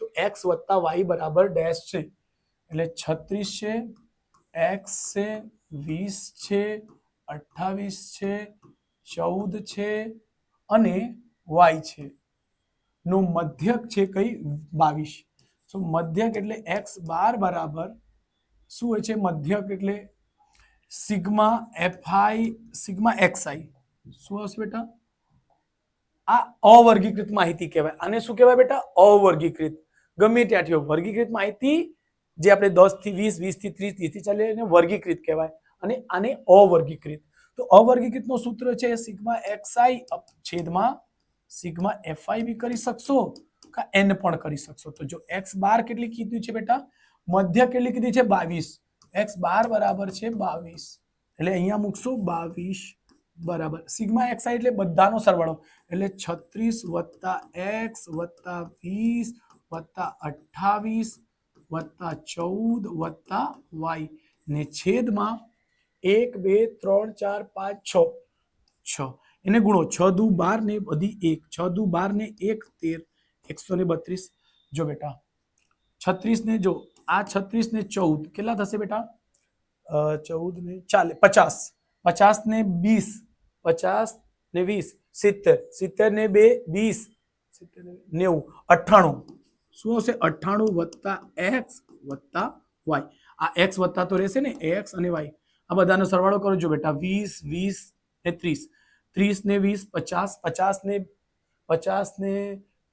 તો x + y બરાબર ડેશ છે. એટલે 36 છે, x છે, 20 છે, 28 છે, 14 છે અને y છે. નો મધ્યક છે કઈ 22. તો મધ્યક એટલે x બાર બરાબર શું હોય છે? મધ્યક એટલે સિગ્મા fi સિગ્મા xi. શું હશે બેટા? આ અવર્ગીકૃત માહિતી કહેવાય. આને શું કહેવાય બેટા? અવર્ગીકૃત. ગમે ત્યાંથી વર્ગીકૃત માહિતી જે આપણે 10 થી 20, 20 થી 30, 30 થી 40 એને વર્ગીકૃત કહેવાય અને આને અવર્ગીકૃત. તો અવર્ગીકૃતનો સૂત્ર છે સિગ્મા xi છેદમાં સિગ્મા fi બી કરી શકશો કે n પણ કરી શકશો. તો જો x બાર કેટલી કીધી છે બેટા? મધ્ય કેટલી કીધી છે? 22. x બાર બરાબર છે 22. એટલે અહીંયા મૂકશો 22 બરાબર સિગ્મા xi એટલે બધાનો સરવાળો, એટલે 36 + x + 20 + 28 + 14 + y ને છેદમાં 1 2 3 4 5 6 6 એને ગુણો. 6 દુ 12 ને બધી 1, 6 દુ 12 ને 1 13, 132. જો બેટા 36 ને જો આ 36 ને 14 કેટલા થશે બેટા? 14 ને 40 50, 50 ને 20, 50 ને 20 70, 70 ને 2 20, 70 ને 90 98. શું હશે? 98 + x + y. આ x વત્તા તો રહેશે ને, x અને y આ બધાનો સરવાળો કરો. જો બેટા 20 20 ને 30, 30 ને 20 50, 50 ને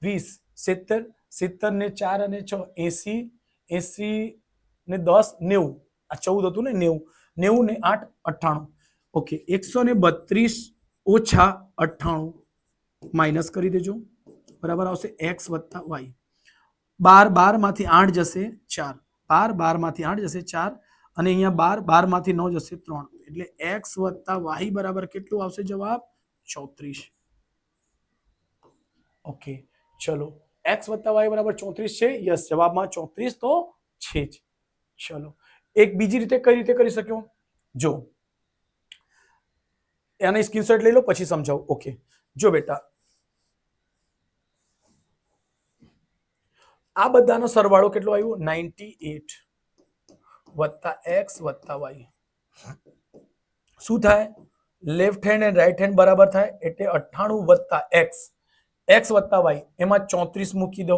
20 70, 70 ને 4 અને 6 80, 80 ને 10 90. આ 14 હતું ને 90, 90 ને 8 98. ઓકે 132 ઓછા 98 માઇનસ કરી દેજો, બરાબર આવશે x + y. 12 12 માંથી 8 જશે 4, 12 12 માંથી 8 જશે 4 અને અહીંયા 12 12 માંથી 9 જશે 3. એટલે x + y બરાબર કેટલું આવશે જવાબ? 34. ઓકે ચલો x + y બરાબર 34 છે. યસ જવાબમાં 34 તો છે જ. ચલો એક બીજી રીતે કઈ રીતે કરી શક્યો? જો એની સ્ક્રીનશોટ લઈ લો પછી સમજાવું. ઓકે જો બેટા આ બધાનો સરવાળો કેટલો આવ્યો? 98 + x + y. શું થાય? Left hand and right hand બરાબર થાય એટલે 98 + x, x + y એમાં 34 મૂકી દો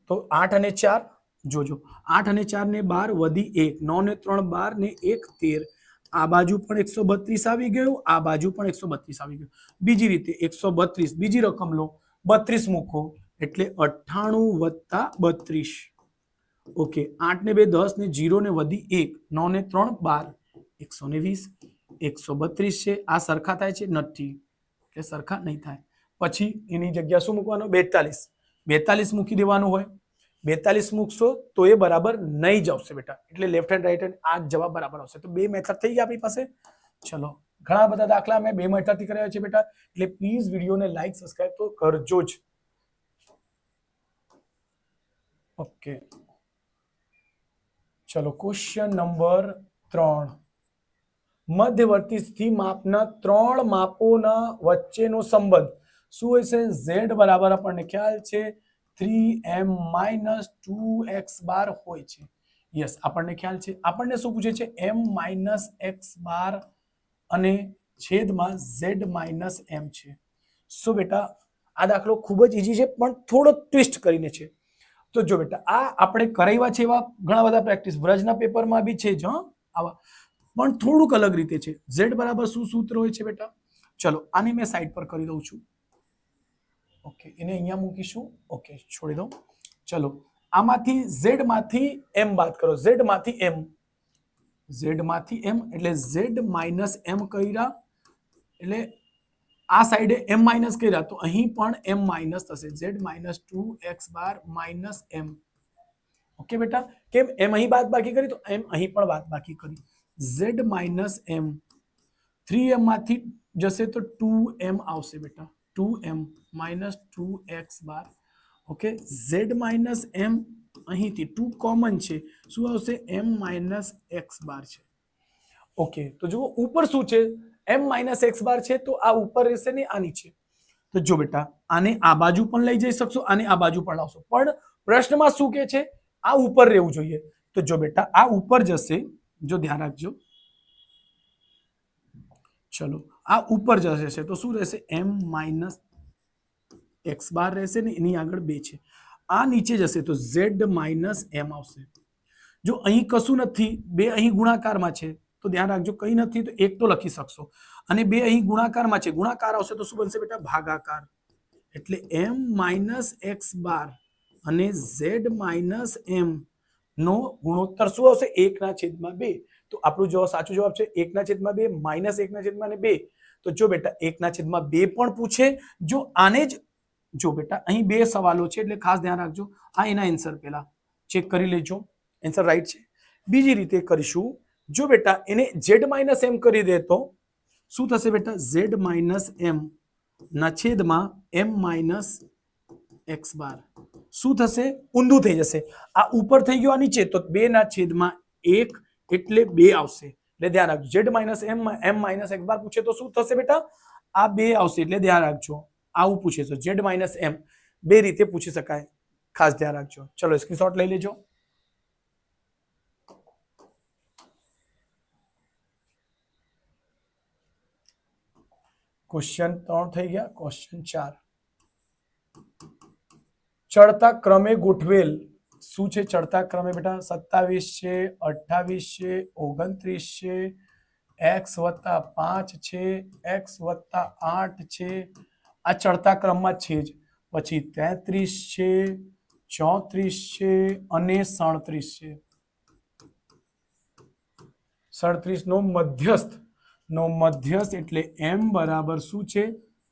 તો 8 અને 4 જોજો 8 અને 4 ને 12 વધી 1, 9 ને 3 12 ને 1 13. આ બાજુ પણ 132 આવી ગયું, આ બાજુ પણ 132 આવી ગયું. બીજી રીતે 132 બીજી રકમ લો 32 મૂકો એટલે 98 + 32. ઓકે 8 ને 2 10 ને 0 ને વધી 1, 9 ને 3 12, 120, 132 છે. આ સરખા થાય છે? નથી, એટલે સરખા નહીં થાય. પછી એની જગ્યા શું મૂકવાનો? 42. 42 મૂકી દેવાનું હોય. 42 મૂકશો તો એ બરાબર નહીં જ આવશે બેટા, એટલે લેફ્ટ હેન્ડ રાઈટ હેન્ડ આ જવાબ બરાબર આવશે. તો બે મેથડ થઈ ગયા આપણી પાસે. ચલો ઘણા બધા દાખલા મેં બે મેથડથી કર્યા છે બેટા, એટલે પ્લીઝ વિડીયોને લાઈક સબસ્ક્રાઇબ તો કરજો જ. ઓકે ચલો ક્વેશ્ચન નંબર 3. મધ્યવર્તી સ્થિતિ માપના 3 માપોના વચ્ચેનો સંબંધ શું હોય છે? z બરાબર આપણને ખ્યાલ છે 3m - 2x બાર હોય છે. યસ આપણને ખ્યાલ છે. આપણને શું પૂછે છે? m - x બાર અને છેદમાં z - m છે. શું બેટા આ દાખલો ખૂબ જ ઈઝી છે પણ થોડો ટ્વિસ્ટ કરીને છે. તો જો બેટા આ આપણે કરાવ્યા છે એવા ઘણા બધા પ્રેક્ટિસ વ્રજના પેપરમાં બી છે જ આવા, પણ થોડુંક અલગ રીતે છે. z બરાબર શું સૂત્ર હોય છે બેટા? ચલો આને મેં સાઈડ પર કરી દઉં છું. ઓકે એને અહીંયા મૂકીશું. ઓકે છોડી દઉં. ચલો આમાંથી z માંથી m બાદ કરો, z માંથી m, z માંથી m એટલે z માઇનસ m કર્યા એટલે આ સાઈડે m માઇનસ કર્યા તો અહીં પણ m માઇનસ થશે, z minus 2x bar minus m. Okay બેટા, કેમ m અહીં બાદ બાકી કરી તો m અહીં પણ બાદ બાકી કરી, z માઇનસ m 3m માંથી જશે તો 2m આવશે બેટા, 2m માઇનસ 2x બાર. ઓકે, z માઇનસ m અહીંથી 2 કોમન છે, શું આવશે m માઇનસ x બાર છે. ઓકે, તો જુઓ ઉપર શું છે, m માઇનસ x બાર છે તો આ ઉપર રહેશે ને આ નીચે. તો જો બેટા આને આ બાજુ પણ લઈ જઈ શકશો, આને આ બાજુ પણ લાવશો, પણ પ્રશ્નમાં શું કે છે આ ઉપર રહેવું જોઈએ. તો જો બેટા આ ઉપર જશે, જો ધ્યાન રાખજો, ચલો આ ઉપર જશે તો શું રહેશે, m માઇનસ x બાર રહેશે ને એની આગળ 2 છે. આ નીચે જશે તો z માઇનસ m આવશે. જો અહીં કશું નથી, 2 અહીં ગુણાકારમાં છે તો ધ્યાન રાખજો, કંઈ નથી તો 1 તો લખી શકશો, અને 2 અહીં ગુણાકારમાં છે, ગુણાકાર આવશે તો શું બનશે બેટા, ભાગાકાર. એટલે m માઇનસ x બાર અને z માઇનસ m નો ગુણોત્તર શું આવશે, 1/2. તો આપણો જવાબ સાચો જવાબ છે 1/2 માઇનસ 1/2. તો જો બેટા 1/2 પણ પૂછે, જો આને જ જો બેટા અહીં 2 સવાલો છે એટલે ખાસ ધ્યાન રાખજો, આ એના આન્સર પહેલા ચેક કરી લેજો, આન્સર રાઈટ છે. બીજી રીતે કરીશું, જો બેટા એને z માઇનસ m કરી દે તો શું થશે બેટા, z માઇનસ m ના છેદમાં m માઇનસ x બાર. શું થશે, ઊંધું થઈ જશે, આ ઉપર થઈ ગયો આ નીચે, તો 2/1 એટલે 2 આવશે. એટલે ધ્યાન રાખજો, z minus m minus x બાર પૂછે તો શું થશે બેટા, આ 2 આવશે. એટલે ધ્યાન રાખજો, આવું પૂછે તો z માઇનસ m 2 રીતે પૂછી શકાય, ખાસ ધ્યાન રાખજો. ચલો સ્ક્રીનશોટ લઈ લેજો. ક્વેશ્ચન 3 થઈ ગયા. ક્વેશ્ચન 4, ચડતા ક્રમે ગોઠવેલ શું છે, ચડતા ક્રમે બેટા 27 છે, 28 છે, 29 છે, x વત્તા 5 છે, x વત્તા 8 છે, આ ચડતા ક્રમમાં છે જ. પછી 33 છે, 34 છે અને 37 છે. 37 નો મધ્યસ્થ એટલે m બરાબર શું છે,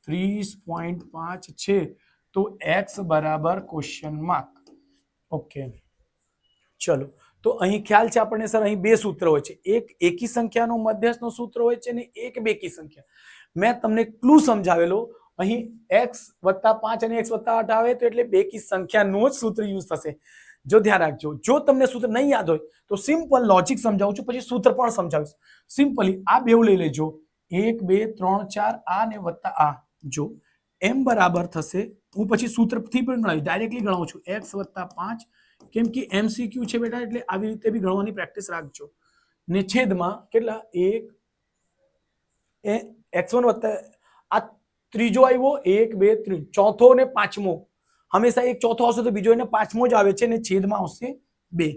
30.5 છે. તો x બરાબર ક્વેશ્ચન માર્ક. ઓકે, ચલો તો અહીં ખ્યાલ છે આપણને સર, અહીં 2 સૂત્ર હોય છે, એક એકી સંખ્યાનો મધ્યસ્થનો સૂત્ર હોય છે અને એક બેકી સંખ્યા. મેં તમને ક્લુ સમજાવેલો, અહીં x વત્તા 5 અને x વત્તા 8 આવે તો એટલે બેકી સંખ્યાનો જ સૂત્ર યુઝ થશે. જો ધ્યાન રાખજો, જો તમને સૂત્ર નહીં યાદ હોય તો સિમ્પલ લોજિક સમજાવું છું, પછી સૂત્ર પણ સમજાવીશ. સિમ્પલી આ બેવ લઈ લેજો, 1 2 3 4 આ ને વત્તા આ. જો m બરાબર થશે, હું પછી સૂત્રથી પણ ગણાવીશ, ડાયરેક્ટલી ગણાવું છું, x વત્તા 5, કેમ કે MCQ છે બેટા એટલે આવી રીતે બી ગણવાની પ્રેક્ટિસ રાખજો. ને છેદમાં કેટલા, 1 x1 વત્તા આ ત્રીજો આવ્યો, 1 2 3, ચોથો ને પાંચમો, હંમેશા એક ચોથો આવશે તો બીજો એને પાંચમો જ આવે છે, ને છેદમાં આવશે 2.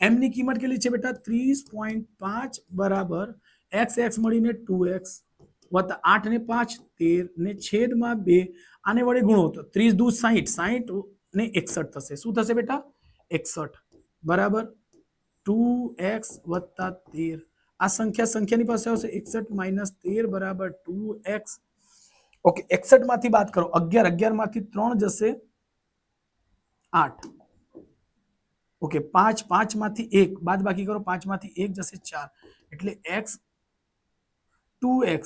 m ની કિંમત કેટલી છે બેટા, 30.5 બરાબર x મળીને 2x વત્તા 8 ને 5 13 ને છેદમાં 2. આને વડે ગુણો તો 30 દુ 60, 60 ને 61 થશે. શું થશે બેટા, 61 બરાબર 2x વત્તા 13. આ સંખ્યાની પાસે આવશે 61 માઇનસ 13 બરાબર 2x. ઓકે, 61 માંથી બાદ કરો, 11 માંથી 3 જશે 8. ઓકે, 5 માંથી 1 બાદ બાકી કરો, 5 માંથી 1 જશે 4, એટલે x 2x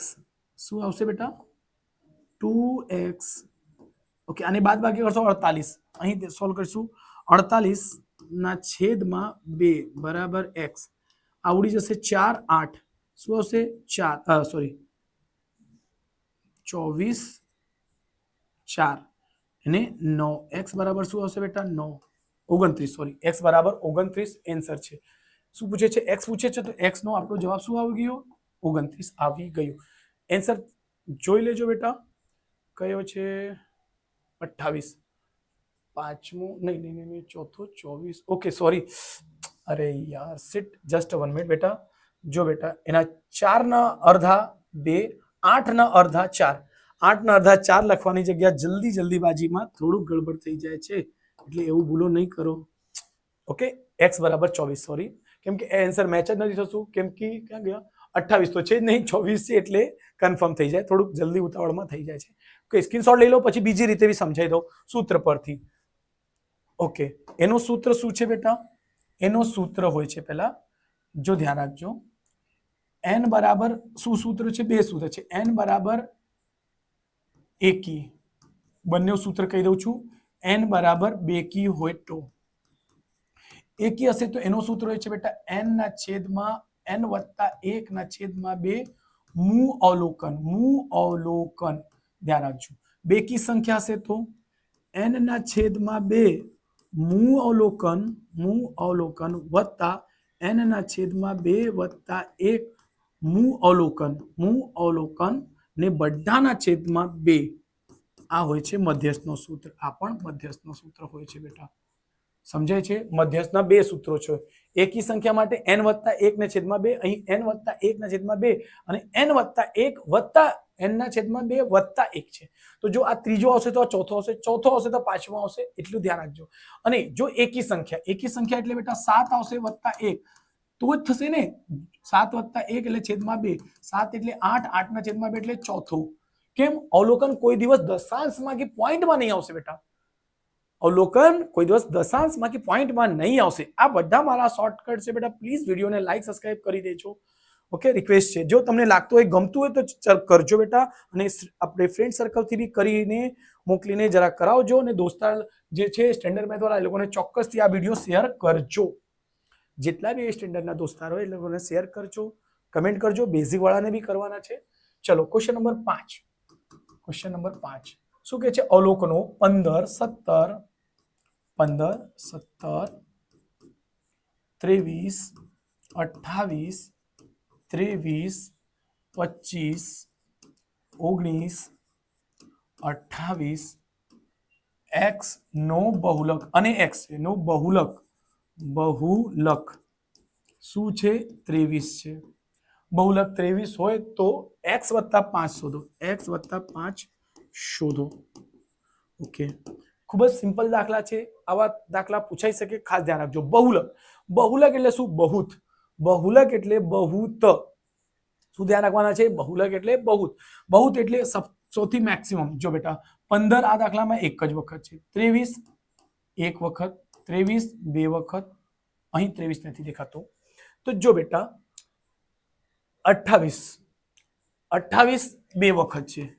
શું આવશે બેટા, 2x. ઓકે, આની બાદ બાકી કરશો 48, અહીં સોલ્વ કરીશું, 48 ના છેદમાં 2 બરાબર x. આવડી જશે 4 8, શું આવશે 4 સોરી 24 4 અને 9. x બરાબર શું આવશે બેટા, 9 29, સોરી x બરાબર 29 આન્સર છે. શું પૂછે છે, x પૂછે છે, તો x નો આપણો જવાબ શું આવી ગયો, 29 આવી ગયું. આન્સર જોઈ લેજો બેટા, કયો છે 28, પાંચમો નહીં ચોથો 24. ઓકે સોરી, અરે યાર સિટ, જસ્ટ 1 મિનિટ બેટા. જો બેટા એના 4 ના અડધા 2, 8 ના અડધા 4, 8 ના અડધા 4 લખવાની જગ્યા જલ્દીબાજીમાં થોડુંક ગડબડ થઈ જાય છે, એટલે એવું ભૂલો નહીં કરો. ઓકે x બરાબર 24 સોરી કેમ કે આન્સર મેચ જ નથી થતું કેમ કે ક્યાં ગયા 28 તો છે જ નહીં 24 છે એટલે કન્ફર્મ થઈ જાય થોડુંક જલ્દી ઉતાવળમાં થઈ જાય છે ઓકે સ્ક્રીનશોટ લઈ લો પછી બીજી રીતે બી સમજાઈ દો સૂત્ર પરથી ઓકે એનું સૂત્ર શું છે બેટા એનું સૂત્ર હોય છે પહેલા જો ધ્યાન રાખજો n બરાબર શું સૂત્ર છે બે સૂત્ર છે n બરાબર એકી બંને સૂત્ર કહી દઉં છું n બરાબર બેકી હોય તો એકી હશે તો એનું સૂત્ર હોય છે બેટા n ના છેદમાં n વત્તા 1 ના છેદમાં 2 મૂ અવલોકન ધ્યાન રાખજો બેકી સંખ્યા હશે તો n ના છેદમાં 2 મૂ અવલોકન વત્તા n ના છેદમાં 2 વત્તા 1 મૂ અવલોકન ને બધાના છેદમાં 2 આ હોય છે મધ્યસ્થનો સૂત્ર આ પણ મધ્યસ્થનો સૂત્ર હોય છે બેટા સમજાય છે મધ્યસ્થના બે સૂત્રો છે એકી સંખ્યા માટે n વત્તા 1 ને છેદમાં 2 અહીં n વત્તા 1 ના છેદમાં 2 અને n વત્તા 1 વત્તા n ના છેદમાં 2 વત્તા 1 છે તો જો આ ત્રીજો આવશે તો આ ચોથો આવશે તો પાંચમો આવશે એટલું ધ્યાન રાખજો અને જો એકી સંખ્યા એટલે બેટા 7 આવશે વત્તા 1 તો જ થશે ને 7 વત્તા 1 એટલે છેદમાં 2 7 એટલે 8 8 ના છેદમાં 2 એટલે ચોથું કેમ અવલોકન કોઈ દિવસ દશાંશમાં કે પોઈન્ટમાં નહીં આવશે બેટા અવલોકન કોઈ દિવસ દશાંશમાં કે પોઈન્ટમાં નહીં આવશે આ બધા મારા શોર્ટકટ છે બેટા પ્લીઝ વિડીયોને લાઈક સબસ્ક્રાઇબ કરી દેજો ઓકે રિક્વેસ્ટ છે જો તમને લાગતું હોય ગમતું હોય તો કરજો બેટા અને આપણે ફ્રેન્ડ સર્કલથી બી કરીને મોકલીને જરા કરાવજો અને દોસ્તાર જે છે સ્ટેન્ડર્ડ મેથ વાળા એ લોકોને ચોક્કસથી આ વિડીયો શેર કરજો જેટલા બી સ્ટેન્ડર્ડના દોસ્તાર હોય એ લોકોને શેર કરજો કમેન્ટ કરજો બેઝિક વાળાને બી કરવાના છે ચલો ક્વેશ્ચન નંબર 5 શું કહે છે અવલોકનો 15 17 23 28 23 25 19 28 x નો બહુલક અને x નો બહુલક શું છે 23 છે બહુલક 23 હોય તો x વત્તા 5 શોધો ઓકે ખૂબ જ સિમ્પલ દાખલા છે આવા દાખલા પૂછાઈ શકે ખાસ ધ્યાન રાખજો બહુલક એટલે શું બહુલક એટલે બહુત શું ધ્યાન રાખવાના છે બહુલક એટલે બહુત એટલે સૌથી મેક્સિમમ જો બેટા 15 આ દાખલામાં એક જ વખત છે 23 એક વખત 23 બે વખત અહીં 23 નથી દેખાતો તો જો બેટા 28 બે વખત છે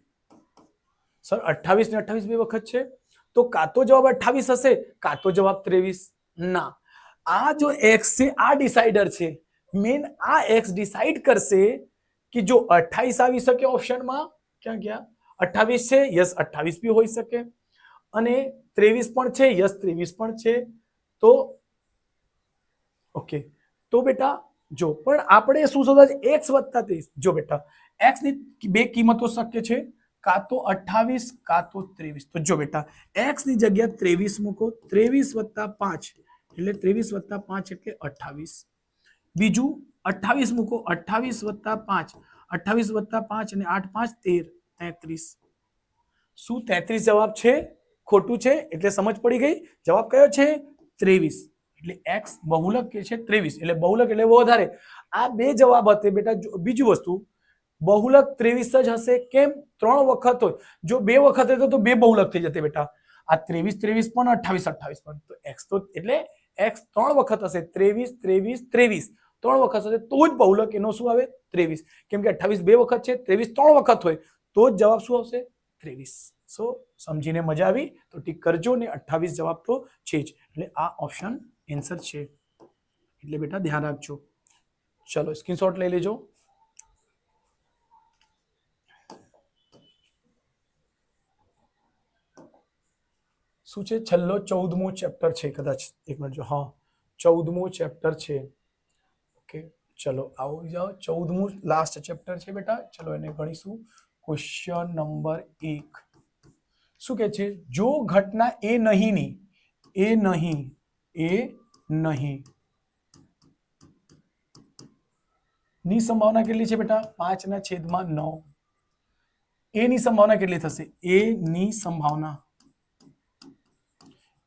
સર 28 ને 28 બે વખત છે તો કાં તો જવાબ 28 હશે કાં તો જવાબ 23 ના આ જો x છે આ ડિસાઇડર છે મેન આ x ડિસાઇડ કરશે કે જો 28 આવી શકે ઓપ્શનમાં ક્યાં ગયા 28 છે યસ 28 બી હોઈ શકે અને 23 પણ છે યસ 23 પણ છે તો ઓકે તો બેટા જો પણ આપણે શું શોધવા છે x વત્તા 23 જો બેટા x ની બે કિંમતો શક્ય છે કાં તો 28 કાં તો 23 તો જો બેટા x ની જગ્યા 23 મૂકો 23 વત્તા 5 એટલે 23 વત્તા 5 એટલે 28 બીજું 28 મૂકો 28 વત્તા 5 28 વત્તા 5 અને 8 5 13 33 શું 33 જવાબ છે ખોટું છે એટલે સમજ પડી ગઈ જવાબ કયો છે 23 એટલે x બહુલક કે છે 23 એટલે બહુલક એટલે વધારે આ બે જવાબ હતે બેટા બીજું વસ્તુ બહુલક 23 જ હશે કેમ 3 વખત હોય જો બે વખત હોય તો બે બહુલક થઈ જતે બેટા આ 23 પણ 28 પણ તો x તો એટલે x 3 વખત હશે 23 3 વખત હશે તો જ બહુલક એનો શું આવે 23 કેમ કે 28 બે વખત છે 23 3 વખત હોય તો જ જવાબ શું આવશે 23 સો સમજીને મજા આવી તો ટીક કરજો ને 28 જવાબ તો છે જ એટલે આ ઓપ્શન આન્સર છે એટલે બેટા ધ્યાન રાખજો ચલો સ્ક્રીનશોટ લઈ લેજો શું છે છેલ્લો 14મો ચેપ્ટર છે કદાચ એક મિનિટ જો હા 14મો ચેપ્ટર છે ઓકે ચલો આવો જાઓ 14મું લાસ્ટ ચેપ્ટર છે બેટા ચલો એને ગણીશું ક્વેશ્ચન નંબર 1 શું કહે છે જો ઘટના એ નહીં ની સંભાવના કેટલી છે બેટા 5/9 એ ની સંભાવના કેટલી થશે એ ની સંભાવના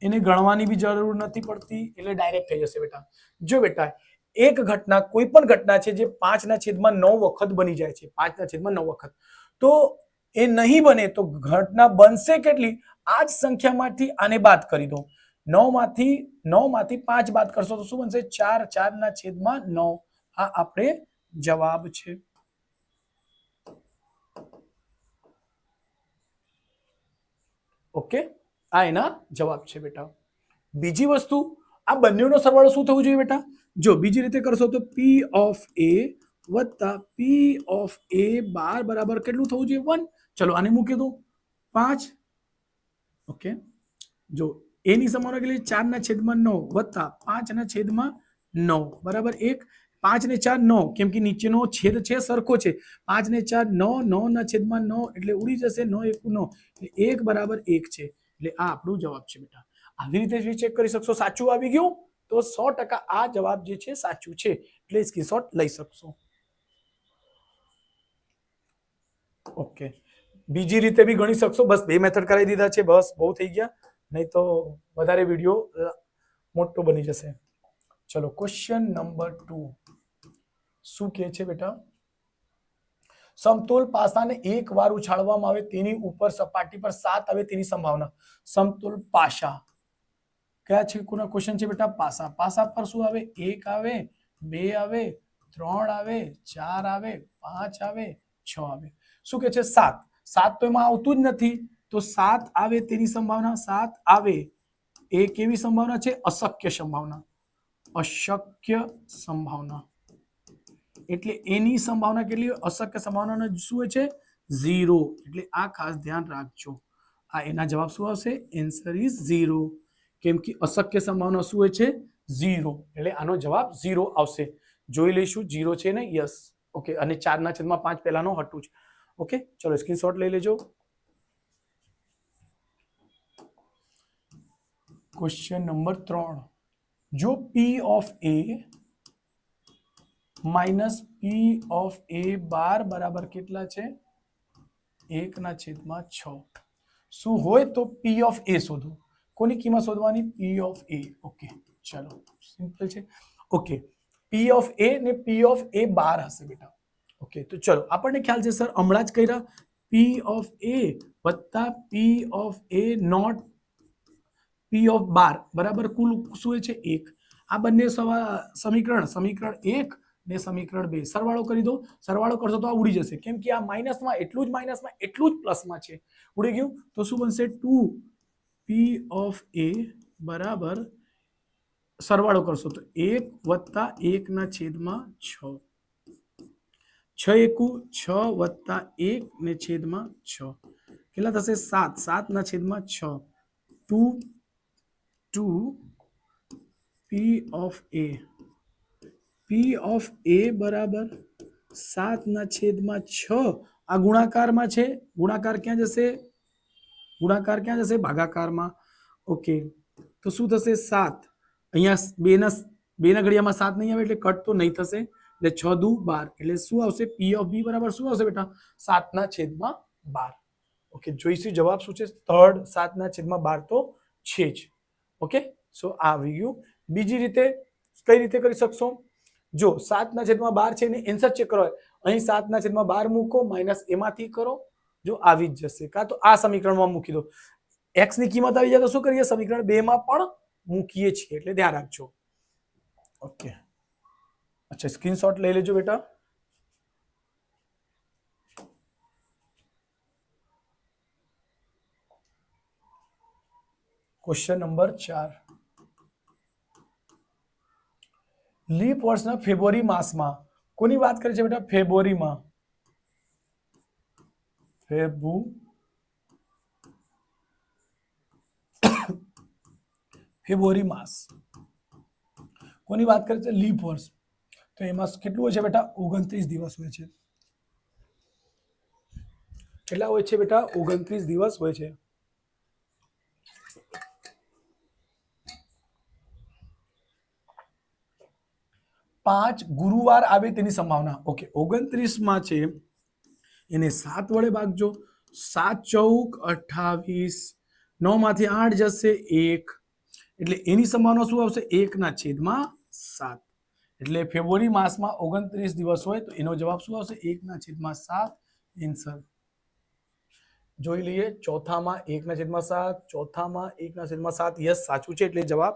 એને ગણવાની બી જરૂર નથી પડતી, એટલે ડાયરેક્ટ થઈ જશે બેટા. જો બેટા એક ઘટના, કોઈ પણ ઘટના છે જે 5/9 વખત બની જાય છે, 5/9 વખત, તો એ નહીં બને તો ઘટના બનશે કેટલી? આ જ સંખ્યામાંથી આને બાદ કરી દો. 9માંથી 5 બાદ કરશો તો શું બનશે? 4, 4/9. આ આપણે જવાબ છે. ઓકે, આ એના જવાબ છે બેટા. બીજી વસ્તુ, આ બંનેનો સરવાળો શું થવું જોઈએ બેટા? જો બીજી રીતે કરશો તો P of A વત્તા P of A બાર બરાબર કેટલું થવું જોઈએ? 1. ચલો આને મૂકી દો 5. ઓકે, જો A ની સંભાવના કેટલી? 4/9 વત્તા 5/9 બરાબર 1. 5 ને 4 9, કેમ કે નીચેનો છેદ છે સરખો છે. 5 ને 4 9, 9/9 એટલે ઉડી જશે. 9 1 9 એટલે 1 બરાબર 1 છે. એટલે આ આપણો જવાબ છે બેટા. આવી રીતે ચેક કરી શકશો. સાચું આવી ગયું તો 100% આ જવાબ જે છે સાચું છે, એટલે સ્ક્રીનશોટ લઈ શકશો. ઓકે, બીજી રીતે બી ગણી શકશો. બસ 2 મેથડ કરાવી દીધા છે, બસ બહુ થઈ ગયા, નહીં તો વધારે વિડીયો મોટો બની જશે. ચલો ક્વેશ્ચન નંબર 2 શું કહે છે બેટા? સમતોલ પાસાને એક વાર ઉછાળવામાં આવે તેની ઉપર સપાટી પર 7 આવે તેની સંભાવના. સમતોલ પાસા કયા છે? કોના ક્વેશ્ચન છે બેટા? પાસા. પાસા પર શું આવે? 1 આવે, 2 આવે, 3 આવે, 4 આવે, 5 આવે, 6 આવે. શું કે છે? 7. 7 તો એમાં આવતું જ નથી, તો 7 આવે તેની સંભાવના. 7 આવે એ કેવી સંભાવના છે? અશક્ય સંભાવના. અશક્ય સંભાવના એટલે એની સંભાવના કેટલી? અશક્ય સંભાવના શું હોય છે? 0. એટલે આ ખાસ ધ્યાન રાખજો. આ એના જવાબ શું આવશે? Answer is 0. કેમ કે અશક્ય સંભાવના શું હોય છે? 0. એટલે આનો જવાબ 0 આવશે. જોઈ લઈશું 0 છે ને? યસ. ઓકે, અને 4/5 પહેલાનો હતું જ. ઓકે, ચલો સ્ક્રીનશોટ લઈ લેજો. Question number 3. જો P of A minus P of A બાર બરાબર કેટલા છે? 1/6. શું હોય તો P of A શોધો. કોની કિંમત શોધવાની? P of A. ઓકે, ચલો સિમ્પલ છે. ઓકે, P of A ને P of A બાર હશે બેટા. ઓકે, તો ચલો આપણને ખ્યાલ છે સર હમણાં જ કર્યા. P of A વત્તા P of A not P of bar બરાબર કુલ શું હોય છે? 1. આ બંને સમીકરણ 1 ને સમીકરણ 2 સરવાળો કરી દો. સરવાળો કરશો તો આ ઉડી જશે, કેમ કે આ માઇનસમાં એટલું જ માઇનસમાં એટલું જ પ્લસમાં છે. ઉડી ગયું તો શું બનશે? 2P of A બરાબર સરવાળો કરશો તો 1 વત્તા 1/6. 6 એકુ 6 વત્તા 1/6 કેટલા થશે? 7. 7/6. 2 P of A. P of A બરાબર 7/6. આ ગુણાકારમાં છે. ગુણાકાર ક્યાં જશે? ગુણાકાર ક્યાં જશે? ભાગાકારમાં. ઓકે, તો શું થશે? 7. અહીંયા 2 ના ઘડિયામાં 7 નહીં આવે એટલે કટ તો નહીં થશે. એટલે 6 દુ 12. એટલે શું આવશે? P of B બરાબર શું આવશે બેટા? 7/12. ઓકે, જોઈશું જવાબ શું છે? થર્ડ 7/12 તો છે જ. ઓકે, સો આવી ગયું. બીજી રીતે કઈ રીતે કરી શકશો? જો 7/12 છે ને આન્સર ચેક કરો. અહીં 7/12 મૂકો, માઇનસ એમાંથી કરો, જો આવી જ જશે. કાં તો આ સમીકરણમાં મૂકી દો. x ની કિંમત આવી જાય તો શું કરીએ? સમીકરણ 2 માં પણ મૂકીએ છીએ, એટલે ધ્યાન રાખજો. ઓકે, અચ્છા સ્ક્રીનશોટ લઈ લેજો બેટા. Question number 4. લીપ વર્ષના ફેબ્રુઆરી માસમાં કોની વાત કરે છે બેટા? ફેબ્રુઆરીમાં. ફેબ્રુઆરી માસ કોની વાત કરે છે? લીપ વર્ષ. તો એમાં કેટલું હોય છે બેટા? 29 દિવસ હોય છે. કેટલા હોય છે બેટા? 29 દિવસ હોય છે. પાંચ ગુરુવાર આવે તેની સંભાવના. ઓકે, 29 છે એને 7 વડે ભાગજો. 7 × 4 = 28. 9 માંથી 8 જશે 1. એટલે એની સંભાવના શું આવશે? 1/7. એટલે ફેબ્રુઆરી માસમાં 29 દિવસ હોય તો એનો જવાબ શું આવશે? 1/7 એન્સર. જોઈ લઈએ ચોથામાં 1/7, ચોથામાં 1/7. યસ, સાચું છે, એટલે જવાબ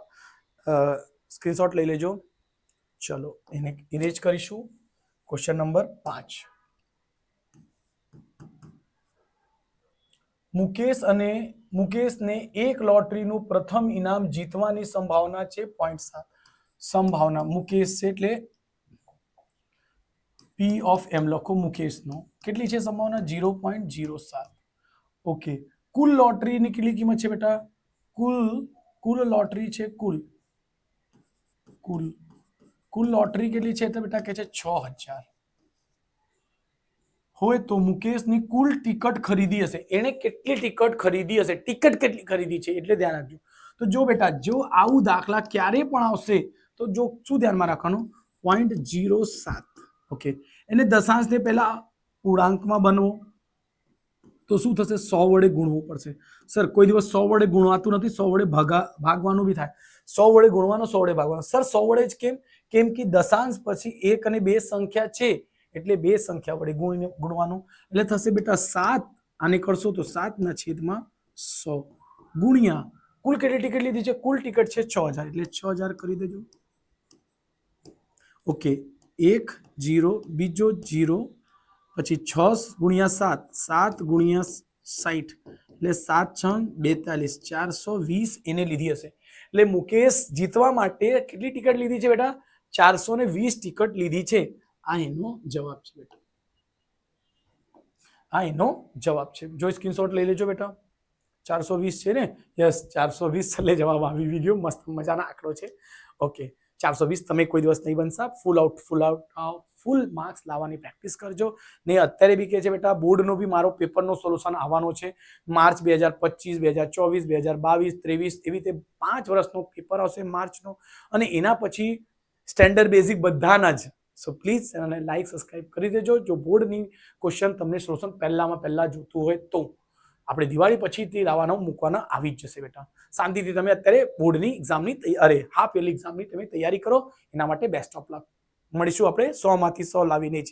સ્ક્રીનશોટ લઈ લેજો. ચલો એને ઇરેજ કરીશું. Question number 5. મુકેશને એક લોટરીનું પ્રથમ ઇનામ જીતવાની સંભાવના છે 0.7. સંભાવના મુકેશ છે એટલે P of M લખો. મુકેશનો કેટલી છે સંભાવના? 0.07. ઓકે. કુલ લોટરીની કેટલી કિંમત છે બેટા? કુલ લોટરી છે. કુલ લોટરી કેટલી છે તો બેટા કહે છે 6000 હોય તો મુકેશની કુલ ટિકટ ખરીદી હશે. એને કેટલી ટિકટ ખરીદી હશે? ટિકટ કેટલી ખરીદી છે એટલે ધ્યાન રાખજો. તો જો બેટા જો આવું દાખલા ક્યારે પણ આવશે તો જો શું ધ્યાનમાં રાખવાનું? 0.07. ઓકે. એને દશાંશને પહેલા પૂર્ણાંકમાં બનવો તો શું થશે? 100 વડે ગુણવું પડશે. સર કોઈ દિવસ 100 વડે ગુણવાતું નથી. 100 વડે ભાગવાનું બી થાય. 100 વડે ગુણવાનો, 100 વડે ભાગવાનો. સર 100 વડે જ કેમ? કેમ કે દશાંશ પછી 1 અને 2 સંખ્યા છે એટલે 2 સંખ્યા વડે ગુણવાનું. એટલે થશે બેટા 7. આને કરશો તો 7/100 ગુણ્યા કુલ કેટલી ટિકિટ લીધી છે? કુલ ટિકિટ છે 6000 એટલે 6000 કરી દેજો. ઓકે. 1 0 બીજો 0 પછી 6 ગુણ્યા 7, 7 ગુણ્યા 60 એટલે 7 6 42, 420 એને લીધી હશે. એટલે મુકેશ જીતવા માટે કેટલી ટિકિટ લીધી છે બેટા? 420 ટિકિટ લીધી છે. આ એનો જવાબ છે બેટા. આ એનો જવાબ છે. જો સ્ક્રીનશોટ લઈ લેજો બેટા. 420 છે ને? યસ, 420 છેલ્લે જવાબ આવી ગયો. મસ્ત મજાનો આંકડો છે. ઓકે. 420 તમે કોઈ દિવસ નહીં બનશા. ફૂલ માર્ક્સ લાવવાની પ્રેક્ટિસ કરજો. ને અત્યારે બી કહે છે બેટા બોર્ડનો બી મારો પેપરનો સોલ્યુશન આવવાનો છે. માર્ચ 2025, 2024, 2022, 23 એવી રીતે 5 વર્ષનો પેપર આવશે માર્ચનો. અને એના પછી સ્ટેન્ડર્ડ બેઝિક બધાના જ. સો પ્લીઝ ચેનલને લાઈક સબસ્ક્રાઇબ કરી દેજો. જો બોર્ડની ક્વેશ્ચન તમને સોલ્યુશન પહેલા જોતું હોય તો આપણે દિવાળી પછીથી લાવવાના મૂકવાના આવી જ જશે બેટા. શાંતિથી તમે અત્યારે બોર્ડની એક્ઝામની હાફ યરલી એક્ઝામની તમે તૈયારી કરો. એના માટે બેસ્ટ ઓફ લક. મળીશું આપણે 100 માંથી 100 લાવીને જ.